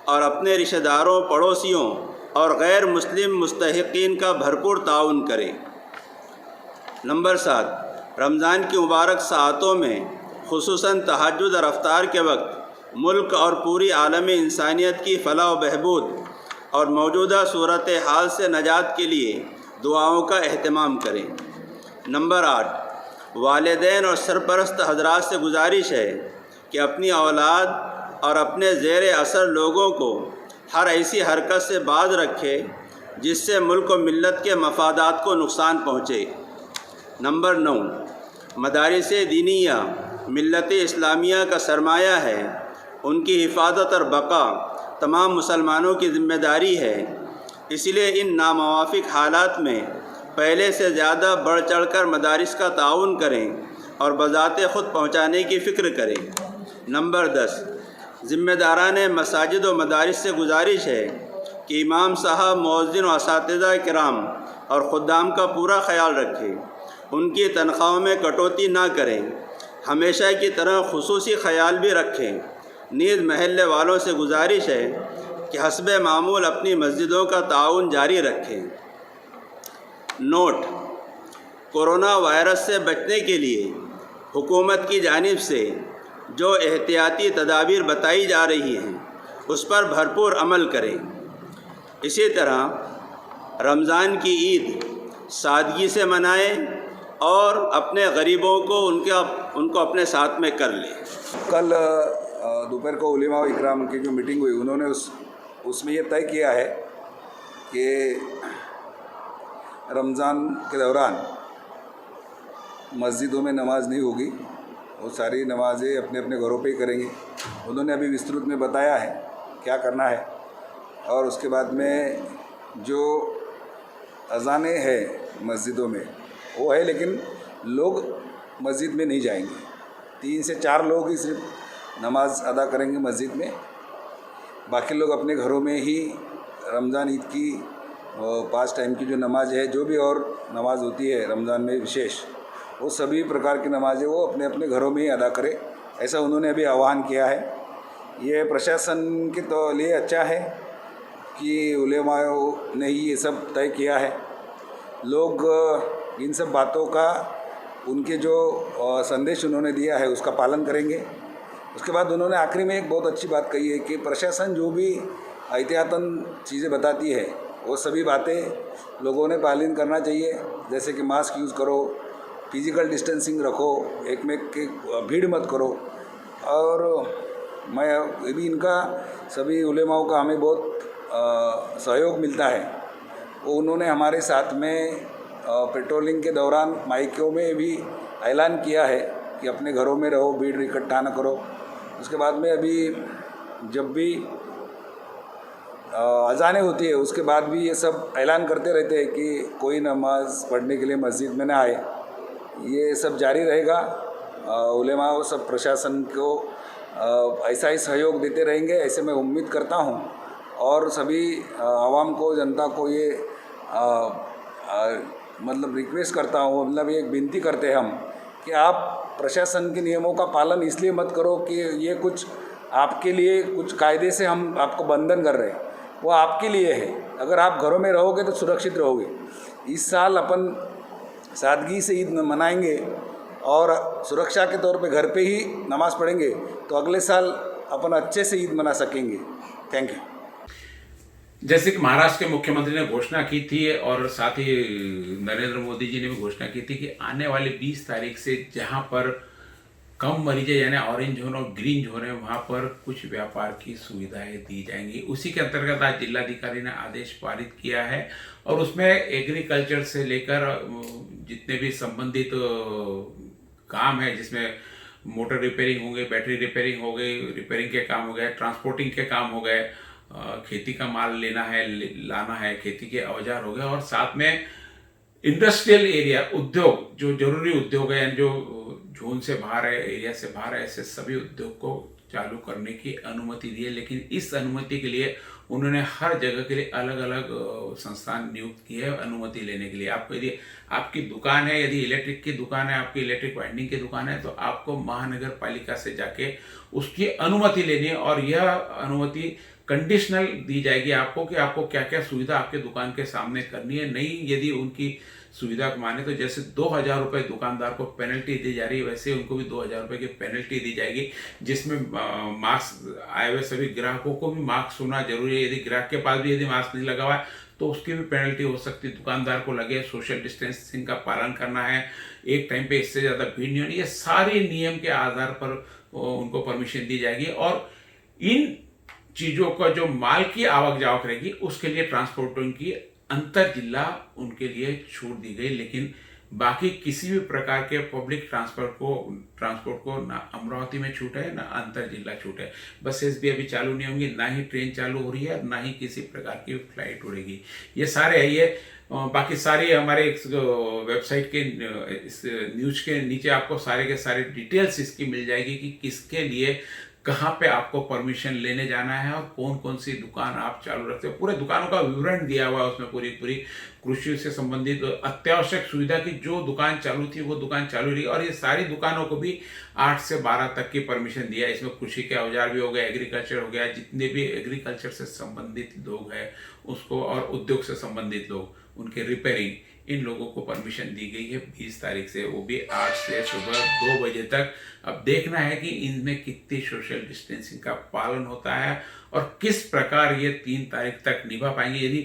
और अपने रिश्तेदारों, पड़ोसियों और गैर मुस्लिम मुस्तहिक़ीन का भरपूर ताउन करें। नंबर 7, रमज़ान की मुबारक सातों में खुसूसन तहज्जुद और अफ्तार के वक्त मुल्क और पूरी आलम इंसानियत की फलाह व बहबूद और मौजूदा सूरत हाल से नजात के लिए दुआओं का एहतमाम करें। नंबर 8, वालिदैन और सरपरस्त हजरात से गुजारिश है कि अपनी औलाद और अपने ज़ेर असर लोगों को हर ऐसी हरकत से बाज रखे जिससे मुल्क व मिल्लत के मफादात को नुकसान पहुँचे। नंबर 9, मदारिस दीनिया मिल्लत इस्लामिया का सरमाया है, उनकी हिफाजत और बका तमाम मुसलमानों की ज़िम्मेदारी है, इसलिए इन नामवाफिक हालात में पहले से ज़्यादा बढ़ चढ़ कर मदारिस का ताउन करें और बज़ाते ख़ुद पहुँचाने की फ़िक्र करें। नंबर 10, ज़िम्मेदारान मसाजिद व मदारिस से गुजारिश है कि इमाम साहब, मुअज्जिन व असातिज़ा किराम और ख़ुद्दाम का पूरा ख्याल रखें, उनकी तनख्वाहों में कटौती ना करें, हमेशा की तरह खुसूसी ख्याल भी रखें। नीज़ महल्ले वालों से गुजारिश है कि हस्बे मामूल अपनी मस्जिदों का ताउन जारी रखें। नोट: कोरोना वायरस से बचने के लिए हुकूमत की जानिब से जो एहतियाती तदाबीर बताई जा रही हैं उस पर भरपूर अमल करें। इसी तरह रमज़ान की ईद सादगी से मनाएं और अपने गरीबों को उनको अपने साथ में कर लें। कल दोपहर को उलेमा व इकराम की जो मीटिंग हुई, उन्होंने उसमें ये तय किया है कि रमज़ान के दौरान मस्जिदों में नमाज नहीं होगी, वो सारी नमाज़ें अपने अपने घरों पे ही करेंगे। उन्होंने अभी विस्तृत में बताया है क्या करना है। और उसके बाद में जो अज़ानें हैं मस्जिदों में वो है, लेकिन लोग मस्जिद में नहीं जाएंगे। 3 से 4 लोग ही सिर्फ नमाज अदा करेंगे मस्जिद में, बाकी लोग अपने घरों में ही रमज़ान ईद की 5 टाइम की जो नमाज है, जो भी और नमाज होती है रमज़ान में विशेष, वो सभी प्रकार की नमाज़ें वो अपने अपने घरों में ही अदा करें, ऐसा उन्होंने अभी आह्वान किया है। ये प्रशासन के तो लिए अच्छा है कि उलेमाओं ने ही ये सब तय किया है। लोग इन सब बातों का, उनके जो संदेश उन्होंने दिया है उसका पालन करेंगे। उसके बाद उन्होंने आखिरी में एक बहुत अच्छी बात कही है कि प्रशासन जो भी एहतियातन चीज़ें बताती है वो सभी बातें लोगों ने पालन करना चाहिए, जैसे कि मास्क यूज़ करो, फिजिकल डिस्टेंसिंग रखो, एक में के भीड़ मत करो। और मैं ये भी इनका सभी उलेमाओं का हमें बहुत सहयोग मिलता है। वो उन्होंने हमारे साथ में पेट्रोलिंग के दौरान माइकों में भी ऐलान किया है कि अपने घरों में रहो, भीड़ इकट्ठा न करो। उसके बाद में अभी जब भी अजानें होती है उसके बाद भी ये सब ऐलान करते रहते हैं कि कोई नमाज पढ़ने के लिए मस्जिद में ना आए। ये सब जारी रहेगा। उलेमा और सब प्रशासन को ऐसा ही सहयोग देते रहेंगे, ऐसे मैं उम्मीद करता हूँ। और सभी आवाम को, जनता को ये मतलब रिक्वेस्ट करता हूँ, मतलब एक विनती करते हैं हम कि आप प्रशासन के नियमों का पालन इसलिए मत करो कि ये कुछ आपके लिए कुछ कायदे से हम आपको बंधन कर रहे हैं, वो आपके लिए है। अगर आप घरों में रहोगे तो सुरक्षित रहोगे। इस साल अपन सादगी से ईद मनाएंगे और सुरक्षा के तौर पे घर पे ही नमाज़ पढ़ेंगे तो अगले साल अपन अच्छे से ईद मना सकेंगे। Thank you. जैसे कि महाराष्ट्र के मुख्यमंत्री ने घोषणा की थी और साथ ही नरेंद्र मोदी जी ने भी घोषणा की थी कि आने वाले 20 तारीख से जहां पर कम मरीज है, यानी ऑरेंज जोन और ग्रीन जोन है, वहां पर कुछ व्यापार की सुविधाएं दी जाएंगी। उसी के अंतर्गत आज जिलाधिकारी ने आदेश पारित किया है और उसमें एग्रीकल्चर से लेकर जितने भी संबंधित काम है, जिसमें मोटर रिपेयरिंग होंगे, बैटरी रिपेयरिंग हो गई, रिपेयरिंग के काम हो गए, ट्रांसपोर्टिंग के काम हो गए, खेती का माल लेना है, लाना है, खेती के औजार हो गए, और साथ में इंडस्ट्रियल एरिया, उद्योग, जो जरूरी उद्योग है, जो जोन से बाहर है, एरिया से बाहर है, ऐसे सभी उद्योग को चालू करने की अनुमति दी है। लेकिन इस अनुमति के लिए उन्होंने हर जगह के लिए अलग अलग संस्थान नियुक्त किए है अनुमति लेने के लिए। आपको यदि आपकी दुकान है, यदि इलेक्ट्रिक की दुकान है, आपकी इलेक्ट्रिक वाइंडिंग की दुकान है, तो आपको महानगर पालिका से जाके उसकी अनुमति लेनी है और यह अनुमति कंडीशनल दी जाएगी आपको कि आपको क्या क्या सुविधा आपके दुकान के सामने करनी है। नहीं, यदि उनकी सुविधा को माने तो जैसे 2000 रुपये दुकानदार को पेनल्टी दी जा रही है, वैसे उनको भी 2000 रुपये की पेनल्टी दी जाएगी, जिसमें मास्क आए हुए सभी ग्राहकों को भी मास्क होना जरूरी है। यदि ग्राहक के पास भी यदि मास्क नहीं लगा हुआ है तो उसकी भी पेनल्टी हो सकती है। दुकानदार को लगे, सोशल डिस्टेंसिंग का पालन करना है, एक टाइम पे इससे ज़्यादा भीड़ नहीं होनी, ये सारे नियम के आधार पर उनको परमिशन दी जाएगी। और इन चीज़ों का जो माल की आवक जावक रहेगी उसके लिए ट्रांसपोर्टिंग की अंतर जिला उनके लिए छूट दी गई। लेकिन बाकी किसी भी प्रकार के पब्लिक ट्रांसपोर्ट को ना अमरावती में छूट है, ना अंतर जिला छूट है। बसेस भी अभी चालू नहीं होंगी, ना ही ट्रेन चालू हो रही है, ना ही किसी प्रकार की फ्लाइट उड़ेगी। ये सारे है, ये बाकी सारी हमारे वेबसाइट के इस न्यूज के नीचे आपको सारे के सारे डिटेल्स इसकी मिल जाएगी कि किसके लिए कहाँ पे आपको परमिशन लेने जाना है और कौन कौन सी दुकान आप चालू रखते हो, पूरे दुकानों का विवरण दिया हुआ है उसमें। पूरी पूरी कृषि से संबंधित अत्यावश्यक सुविधा की जो दुकान चालू थी वो दुकान चालू रही, और ये सारी दुकानों को भी 8 से 12 तक की परमिशन दिया। इसमें कृषि के औजार भी हो गए, एग्रीकल्चर हो गया, जितने भी एग्रीकल्चर से संबंधित लोग हैं उसको, और उद्योग से संबंधित लोग, उनके रिपेयरिंग, इन लोगों को परमिशन दी गई है 20 तारीख से, वो भी 8 से सुबह 2 बजे तक। अब देखना है कि इनमें कितनी सोशल डिस्टेंसिंग का पालन होता है और किस प्रकार ये 3 तारीख तक निभा पाएंगे। यदि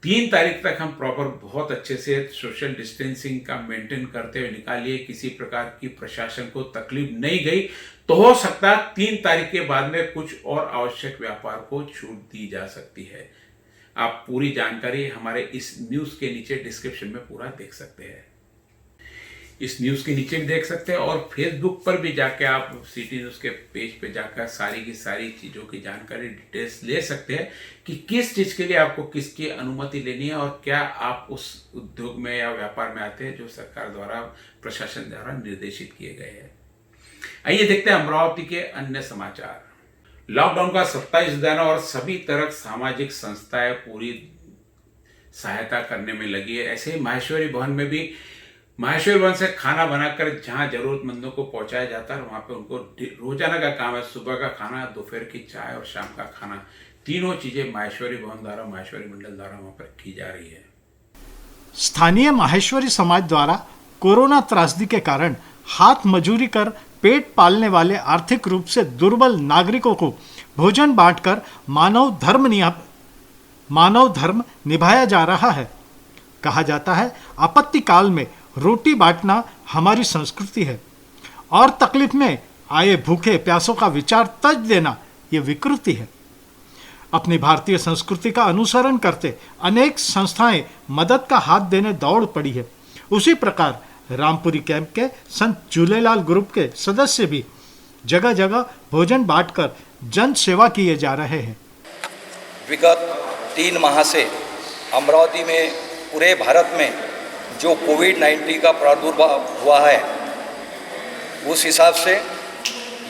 3 तारीख तक हम प्रॉपर बहुत अच्छे से सोशल डिस्टेंसिंग का मेंटेन करते हुए निकालिए, किसी प्रकार की प्रशासन को तकलीफ नहीं गई, तो हो सकता है 3 तारीख के बाद में कुछ और आवश्यक व्यापार को छूट दी जा सकती है। आप पूरी जानकारी हमारे इस न्यूज़ के नीचे डिस्क्रिप्शन में पूरा देख सकते हैं। इस न्यूज़ के नीचे भी देख सकते हैं और फेसबुक पर भी जाके आप सिटी न्यूज़ के पेज पे जाकर सारी की सारी चीज़ों की जानकारी, डिटेल्स ले सकते हैं कि किस चीज़ के लिए आपको किसकी अनुमति लेनी है और क्या आप उस उद्योग में या व्यापार में आते हैं जो सरकार द्वारा, प्रशासन द्वारा निर्देशित किए गए हैं। आइए देखते हैं अमरावती के अन्य समाचार। लॉकडाउन का 27 दिन और सभी तरह सामाजिक संस्थाएं पूरी सहायता करने में लगी है। ऐसे ही माहेश्वरी भवन में भी माहेश्वरी भवन से खाना बनाकर जहां जरूरतमंदों को पहुंचाया जाता है, वहां पे उनको रोजाना का काम है, सुबह का खाना, दोपहर की चाय और शाम का खाना, तीनों चीजें माहेश्वरी भवन द्वारा, माहेश्वरी मंडल द्वारा वहां पर की जा रही है। स्थानीय माहेश्वरी समाज द्वारा कोरोना त्रासदी के कारण हाथ मजूरी कर पेट पालने वाले आर्थिक रूप से दुर्बल नागरिकों को भोजन बांटकर मानव धर्म निभाया जा रहा है। कहा जाता है, आपत्ति काल में रोटी बांटना हमारी संस्कृति है और तकलीफ में आए भूखे प्यासों का विचार तज देना ये विकृति है। अपनी भारतीय संस्कृति का अनुसरण करते अनेक संस्थाएं मदद का हाथ देने दौड़ पड़ी है। उसी प्रकार रामपुरी कैंप के संत झूलेलाल ग्रुप के सदस्य भी जगह जगह भोजन बांटकर जन सेवा किए जा रहे हैं। विगत 3 माह से अमरावती में, पूरे भारत में जो कोविड-19 का प्रादुर्भाव हुआ है, उस हिसाब से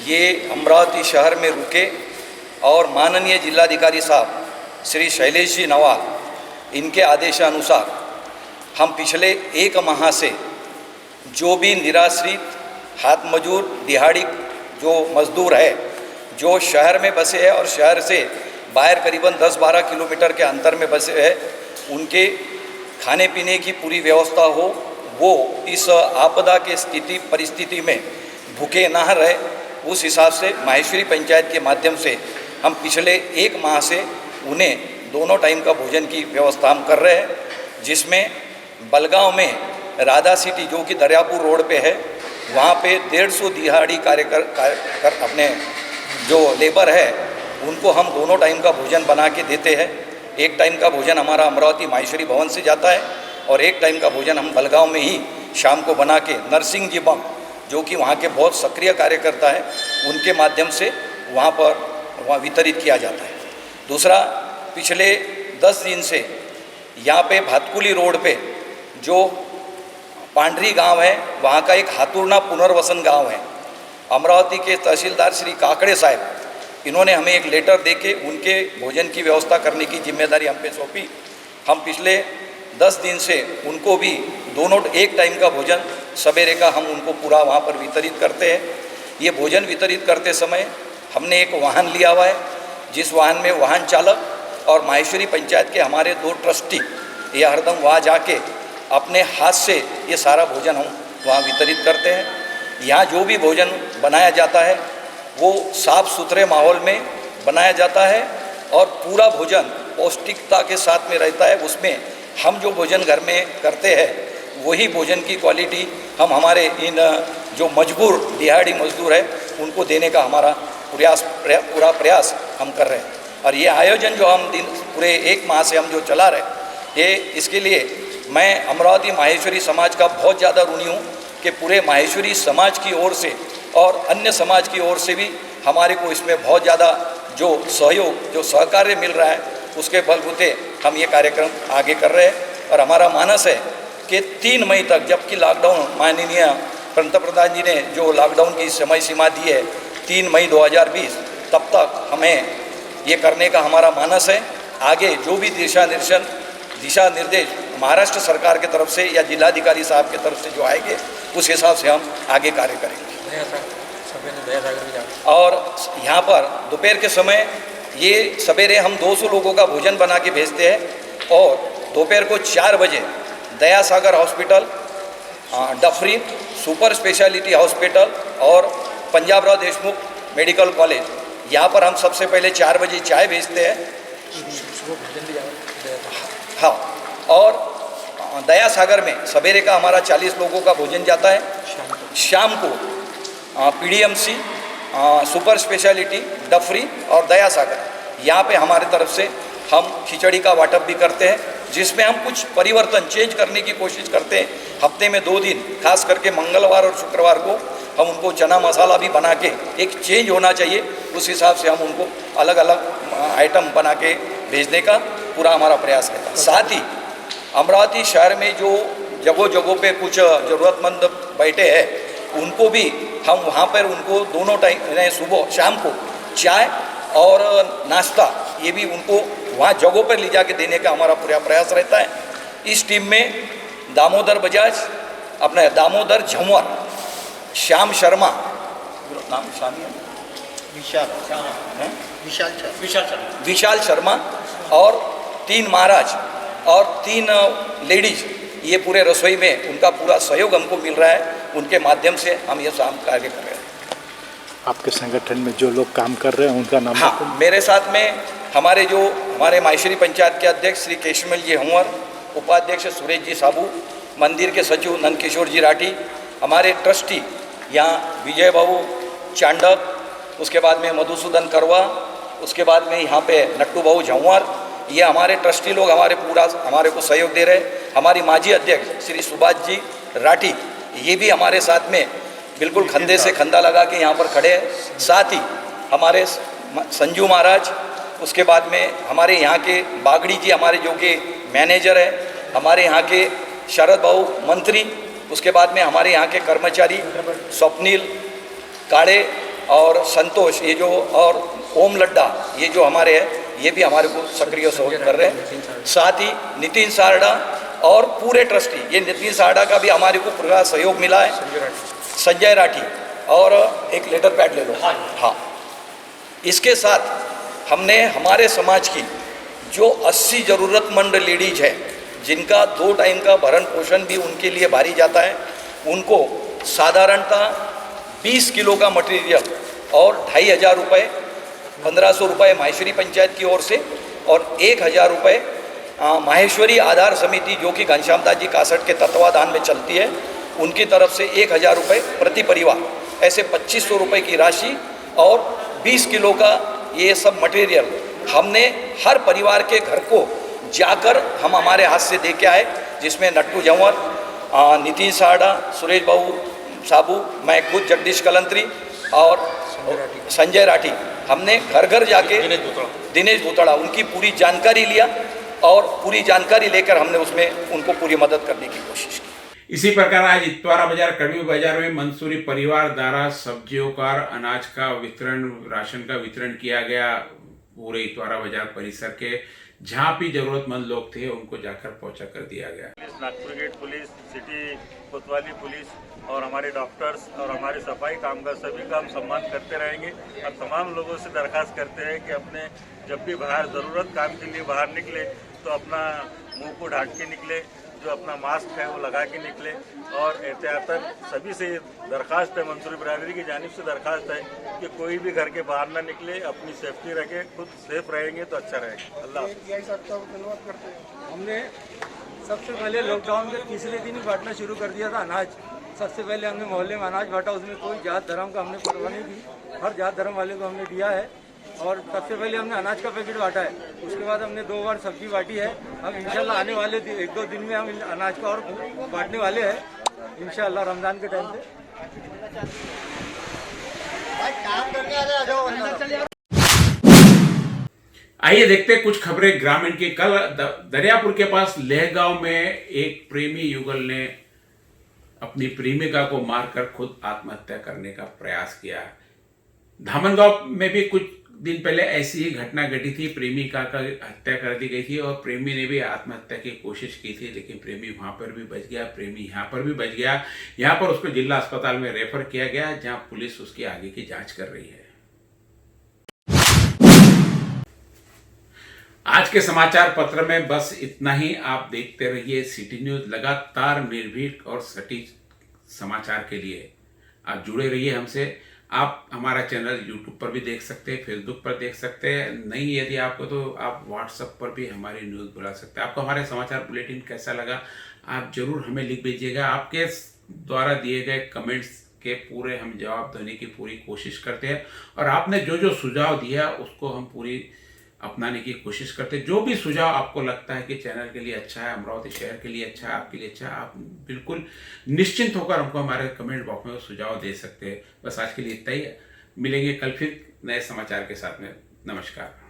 ये अमरावती शहर में रुके और माननीय जिलाधिकारी साहब श्री शैलेश जी नवाल, इनके आदेशानुसार हम पिछले 1 माह से जो भी निराश्रित, हाथ मजूर, दिहाड़ी जो मजदूर है, जो शहर में बसे हैं और शहर से बाहर करीबन 10-12 किलोमीटर के अंतर में बसे हैं, उनके खाने पीने की पूरी व्यवस्था हो, वो इस आपदा के परिस्थिति में भूखे ना रहे, उस हिसाब से माहेश्वरी पंचायत के माध्यम से हम पिछले 1 माह से उन्हें दोनों टाइम का भोजन की व्यवस्था हम कर रहे हैं। जिसमें बलगांव में राधा सिटी, जो कि दरियापुर रोड पे है, वहाँ पे 150 दिहाड़ी कार्य कर अपने जो लेबर है उनको हम दोनों टाइम का भोजन बना के देते हैं। एक टाइम का भोजन हमारा अमरावती माहेश्वरी भवन से जाता है और एक टाइम का भोजन हम बलगांव में ही शाम को बना के नरसिंह जी बम, जो कि वहाँ के बहुत सक्रिय कार्यकर्ता है, उनके माध्यम से वहाँ वितरित किया जाता है। दूसरा, पिछले 10 दिन से यहाँ पे भातकुली रोड पे जो पांडरी गांव है, वहाँ का एक हाथुरना पुनर्वसन गांव है, अमरावती के तहसीलदार श्री काकड़े साहब, इन्होंने हमें एक लेटर देके उनके भोजन की व्यवस्था करने की जिम्मेदारी हम पे सौंपी। हम पिछले 10 दिन से उनको भी दोनों एक टाइम का भोजन सवेरे का हम उनको पूरा वहाँ पर वितरित करते हैं। ये भोजन वितरित करते समय हमने एक वाहन लिया हुआ है, जिस वाहन में वाहन चालक और माहेश्वरी पंचायत के हमारे 2 ट्रस्टी ये हरदम वहाँ जाके अपने हाथ से ये सारा भोजन हम वहाँ वितरित करते हैं। यहाँ जो भी भोजन बनाया जाता है वो साफ़ सुथरे माहौल में बनाया जाता है और पूरा भोजन पौष्टिकता के साथ में रहता है। उसमें हम जो भोजन घर में करते हैं वही भोजन की क्वालिटी हम हमारे इन जो मजबूर दिहाड़ी मजदूर है उनको देने का हमारा पूरा प्रयास हम कर रहे हैं। और ये आयोजन जो हम पूरे 1 माह से हम जो चला रहे, ये इसके लिए मैं अमरावती माहेश्वरी समाज का बहुत ज़्यादा ऋणी हूँ कि पूरे माहेश्वरी समाज की ओर से और अन्य समाज की ओर से भी हमारे को इसमें बहुत ज़्यादा जो सहयोग, जो सहकार्य मिल रहा है, उसके बलबूते हम ये कार्यक्रम आगे कर रहे हैं। और हमारा मानस है कि 3 मई तक, जबकि लॉकडाउन माननीय पंतप्रधान जी ने जो लॉकडाउन की समय सीमा दी है 3 मई 2020 तब तक हमें ये करने का हमारा मानस है। आगे जो भी दिशा निर्देश महाराष्ट्र सरकार की तरफ से या जिलाधिकारी साहब की तरफ से जो आएंगे उस हिसाब से हम आगे कार्य करेंगे। और यहाँ पर दोपहर के समय ये सवेरे हम 200 लोगों का भोजन बना के भेजते हैं और दोपहर को 4 बजे दया सागर हॉस्पिटल, डफरी सुपर स्पेशलिटी हॉस्पिटल और पंजाबराव देशमुख मेडिकल कॉलेज यहाँ पर हम सबसे पहले 4 बजे चाय भेजते हैं। हाँ, और दया सागर में सवेरे का हमारा 40 लोगों का भोजन जाता है। शाम को PDMC सुपर स्पेशलिटी डफरी और दया सागर यहाँ पे हमारे तरफ से हम खिचड़ी का वाटप भी करते हैं, जिसमें हम कुछ परिवर्तन चेंज करने की कोशिश करते हैं। हफ्ते में 2 दिन खास करके मंगलवार और शुक्रवार को हम उनको चना मसाला भी बना के, एक चेंज होना चाहिए उस हिसाब से हम उनको अलग अलग आइटम बना के भेजने का पूरा हमारा प्रयास रहता है। साथ ही अमरावती शहर में जो जगहों जगहों पे कुछ ज़रूरतमंद बैठे हैं उनको भी हम वहाँ पर उनको दोनों टाइम सुबह शाम को चाय और नाश्ता ये भी उनको वहाँ जगहों पर ले जाके देने का हमारा पूरा प्रयास रहता है। इस टीम में दामोदर बजाज, अपना दामोदर झंवर, श्याम शर्मा, नाम श्याम विशाल शर्मा और 3 महाराज और 3 लेडीज, ये पूरे रसोई में उनका पूरा सहयोग हमको मिल रहा है। उनके माध्यम से हम ये काम कार्य कर रहे हैं। आपके संगठन में जो लोग काम कर रहे हैं उनका नाम? हाँ, मेरे साथ में हमारे माहेश्वरी पंचायत के अध्यक्ष श्री केशवमल जी हंवर, उपाध्यक्ष सुरेश जी साबू, मंदिर के सचिव नंदकिशोर जी राठी, हमारे ट्रस्टी यहाँ विजय बाबू चांडक, उसके बाद में मधुसूदन करवा, उसके बाद में यहाँ पे नट्टू बाबू झंवर, ये हमारे ट्रस्टी लोग हमारे को सहयोग दे रहे हैं। हमारी माजी अध्यक्ष श्री सुभाष जी राठी, ये भी हमारे साथ में बिल्कुल कंधे से कंधा लगा के यहाँ पर खड़े हैं। साथ ही हमारे संजू महाराज, उसके बाद में हमारे यहाँ के बागड़ी जी हमारे जो कि मैनेजर है, हमारे यहाँ के शरद बाबू मंत्री, उसके बाद में हमारे यहाँ के कर्मचारी स्वप्निल काड़े और संतोष ये जो और ओम लड्डा ये जो हमारे हैं, ये भी हमारे को सक्रिय सहयोग कर रहे हैं। साथ ही नितिन सारडा और पूरे ट्रस्टी, ये नितिन सारडा का भी हमारे को पूरा सहयोग मिला है। संजय राठी और एक लेटर पैड ले लो। हाँ, इसके साथ हमने हमारे समाज की जो 80 ज़रूरतमंद लेडीज है जिनका 2 टाइम का भरण पोषण भी उनके लिए भारी जाता है, उनको साधारणतः 20 किलो का मटेरियल और 2500 रुपये, 1500 रुपये माहेश्वरी पंचायत की ओर से और 1000 रुपये माहेश्वरी आधार समिति जो कि घनश्यामदास जी कासट के तत्वाधान में चलती है, उनकी तरफ से 1000 रुपये प्रति परिवार, ऐसे 2500 रुपये की राशि और 20 किलो का ये सब मटेरियल हमने हर परिवार के घर को जाकर हम हमारे हाथ से दे के आए, जिसमें नट्टू जंवर, नितिन सारडा, सुरेश बाबू साबू, मैं खुद जगदीश कलंत्री और संजय राठी, हमने घर घर जाके दिनेश भूतड़ा उनकी पूरी जानकारी लिया और पूरी जानकारी लेकर हमने उसमें उनको पूरी मदद करने की कोशिश की। इसी प्रकार आज इतवारा बाजार कड़वी बाजार में मंसूरी परिवार द्वारा सब्जियों का अनाज का वितरण, राशन का वितरण किया गया। पूरे इतवारा बाजार परिसर के जहाँ भी जरूरतमंद लोग थे उनको जाकर पहुंचा कर दिया गया। नागपुर गेट पुलिस, सिटी कोतवाली पुलिस और हमारे डॉक्टर्स और हमारे सफाई कामगार सभी का हम सम्मान करते रहेंगे और तमाम लोगों से दरख्वास्त करते हैं कि अपने जब भी बाहर ज़रूरत काम के लिए बाहर निकले तो अपना मुंह को ढांक के निकले, जो अपना मास्क है वो लगा के निकले और एहतियातन सभी से दरख्वास्त है, मंसूरी बरादरी की जानिब से दरख्वास्त है कि कोई भी घर के बाहर ना निकले, अपनी सेफ्टी रखे, खुद सेफ रहेंगे तो अच्छा रहेगा। अल्लाह धन्यवाद करते हैं। हमने सबसे पहले लॉकडाउन के तीसरे दिन ही बांटना शुरू कर दिया था अनाज। सबसे पहले हमने मोहल्ले में अनाज बांटा, उसमें कोई जात धर्म का हमने परवाह नहीं की, हर जात धर्म वाले को हमने दिया है और सबसे पहले हमने अनाज का पैकेट बांटा है। उसके बाद हमने 2 बार सब्जी बांटी है। हम इंशाल्लाह आने वाले 1-2 दिन में हम अनाज का और बांटने वाले हैं इंशाल्लाह रमजान के टाइम पे। आइए देखते हैं कुछ खबरें ग्रामीण की। कल दरियापुर के पास लेहगांव में एक प्रेमी युगल ने अपनी प्रेमिका को मारकर खुद आत्महत्या करने का प्रयास किया। धामनगांव में भी कुछ दिन पहले ऐसी ही घटना घटी थी। प्रेमिका का हत्या कर दी गई थी और प्रेमी ने भी आत्महत्या की कोशिश की थी, लेकिन प्रेमी वहां पर भी बच गया, प्रेमी यहाँ पर भी बच गया। यहाँ पर उसको जिला अस्पताल में रेफर किया गया, जहां पुलिस उसकी आगे की जांच कर रही है। आज के समाचार पत्र में बस इतना ही। आप देखते रहिए सिटी न्यूज, लगातार निर्भीक और सटीक समाचार के लिए आप जुड़े रहिए हमसे। आप हमारा चैनल यूट्यूब पर भी देख सकते हैं, फेसबुक पर देख सकते हैं, नहीं यदि आपको तो आप व्हाट्सएप पर भी हमारी न्यूज़ बुला सकते हैं। आपको हमारे समाचार बुलेटिन कैसा लगा आप जरूर हमें लिख भेजिएगा। आपके द्वारा दिए गए कमेंट्स के पूरे हम जवाब देने की पूरी कोशिश करते हैं और आपने जो जो सुझाव दिया उसको हम पूरी अपनाने की कोशिश करते हैं। जो भी सुझाव आपको लगता है कि चैनल के लिए अच्छा है, अमरावती शहर के लिए अच्छा है, आपके लिए अच्छा है, आप बिल्कुल निश्चिंत होकर हमको हमारे कमेंट बॉक्स में सुझाव दे सकते हैं। बस आज के लिए इतना ही। मिलेंगे कल फिर नए समाचार के साथ में। नमस्कार।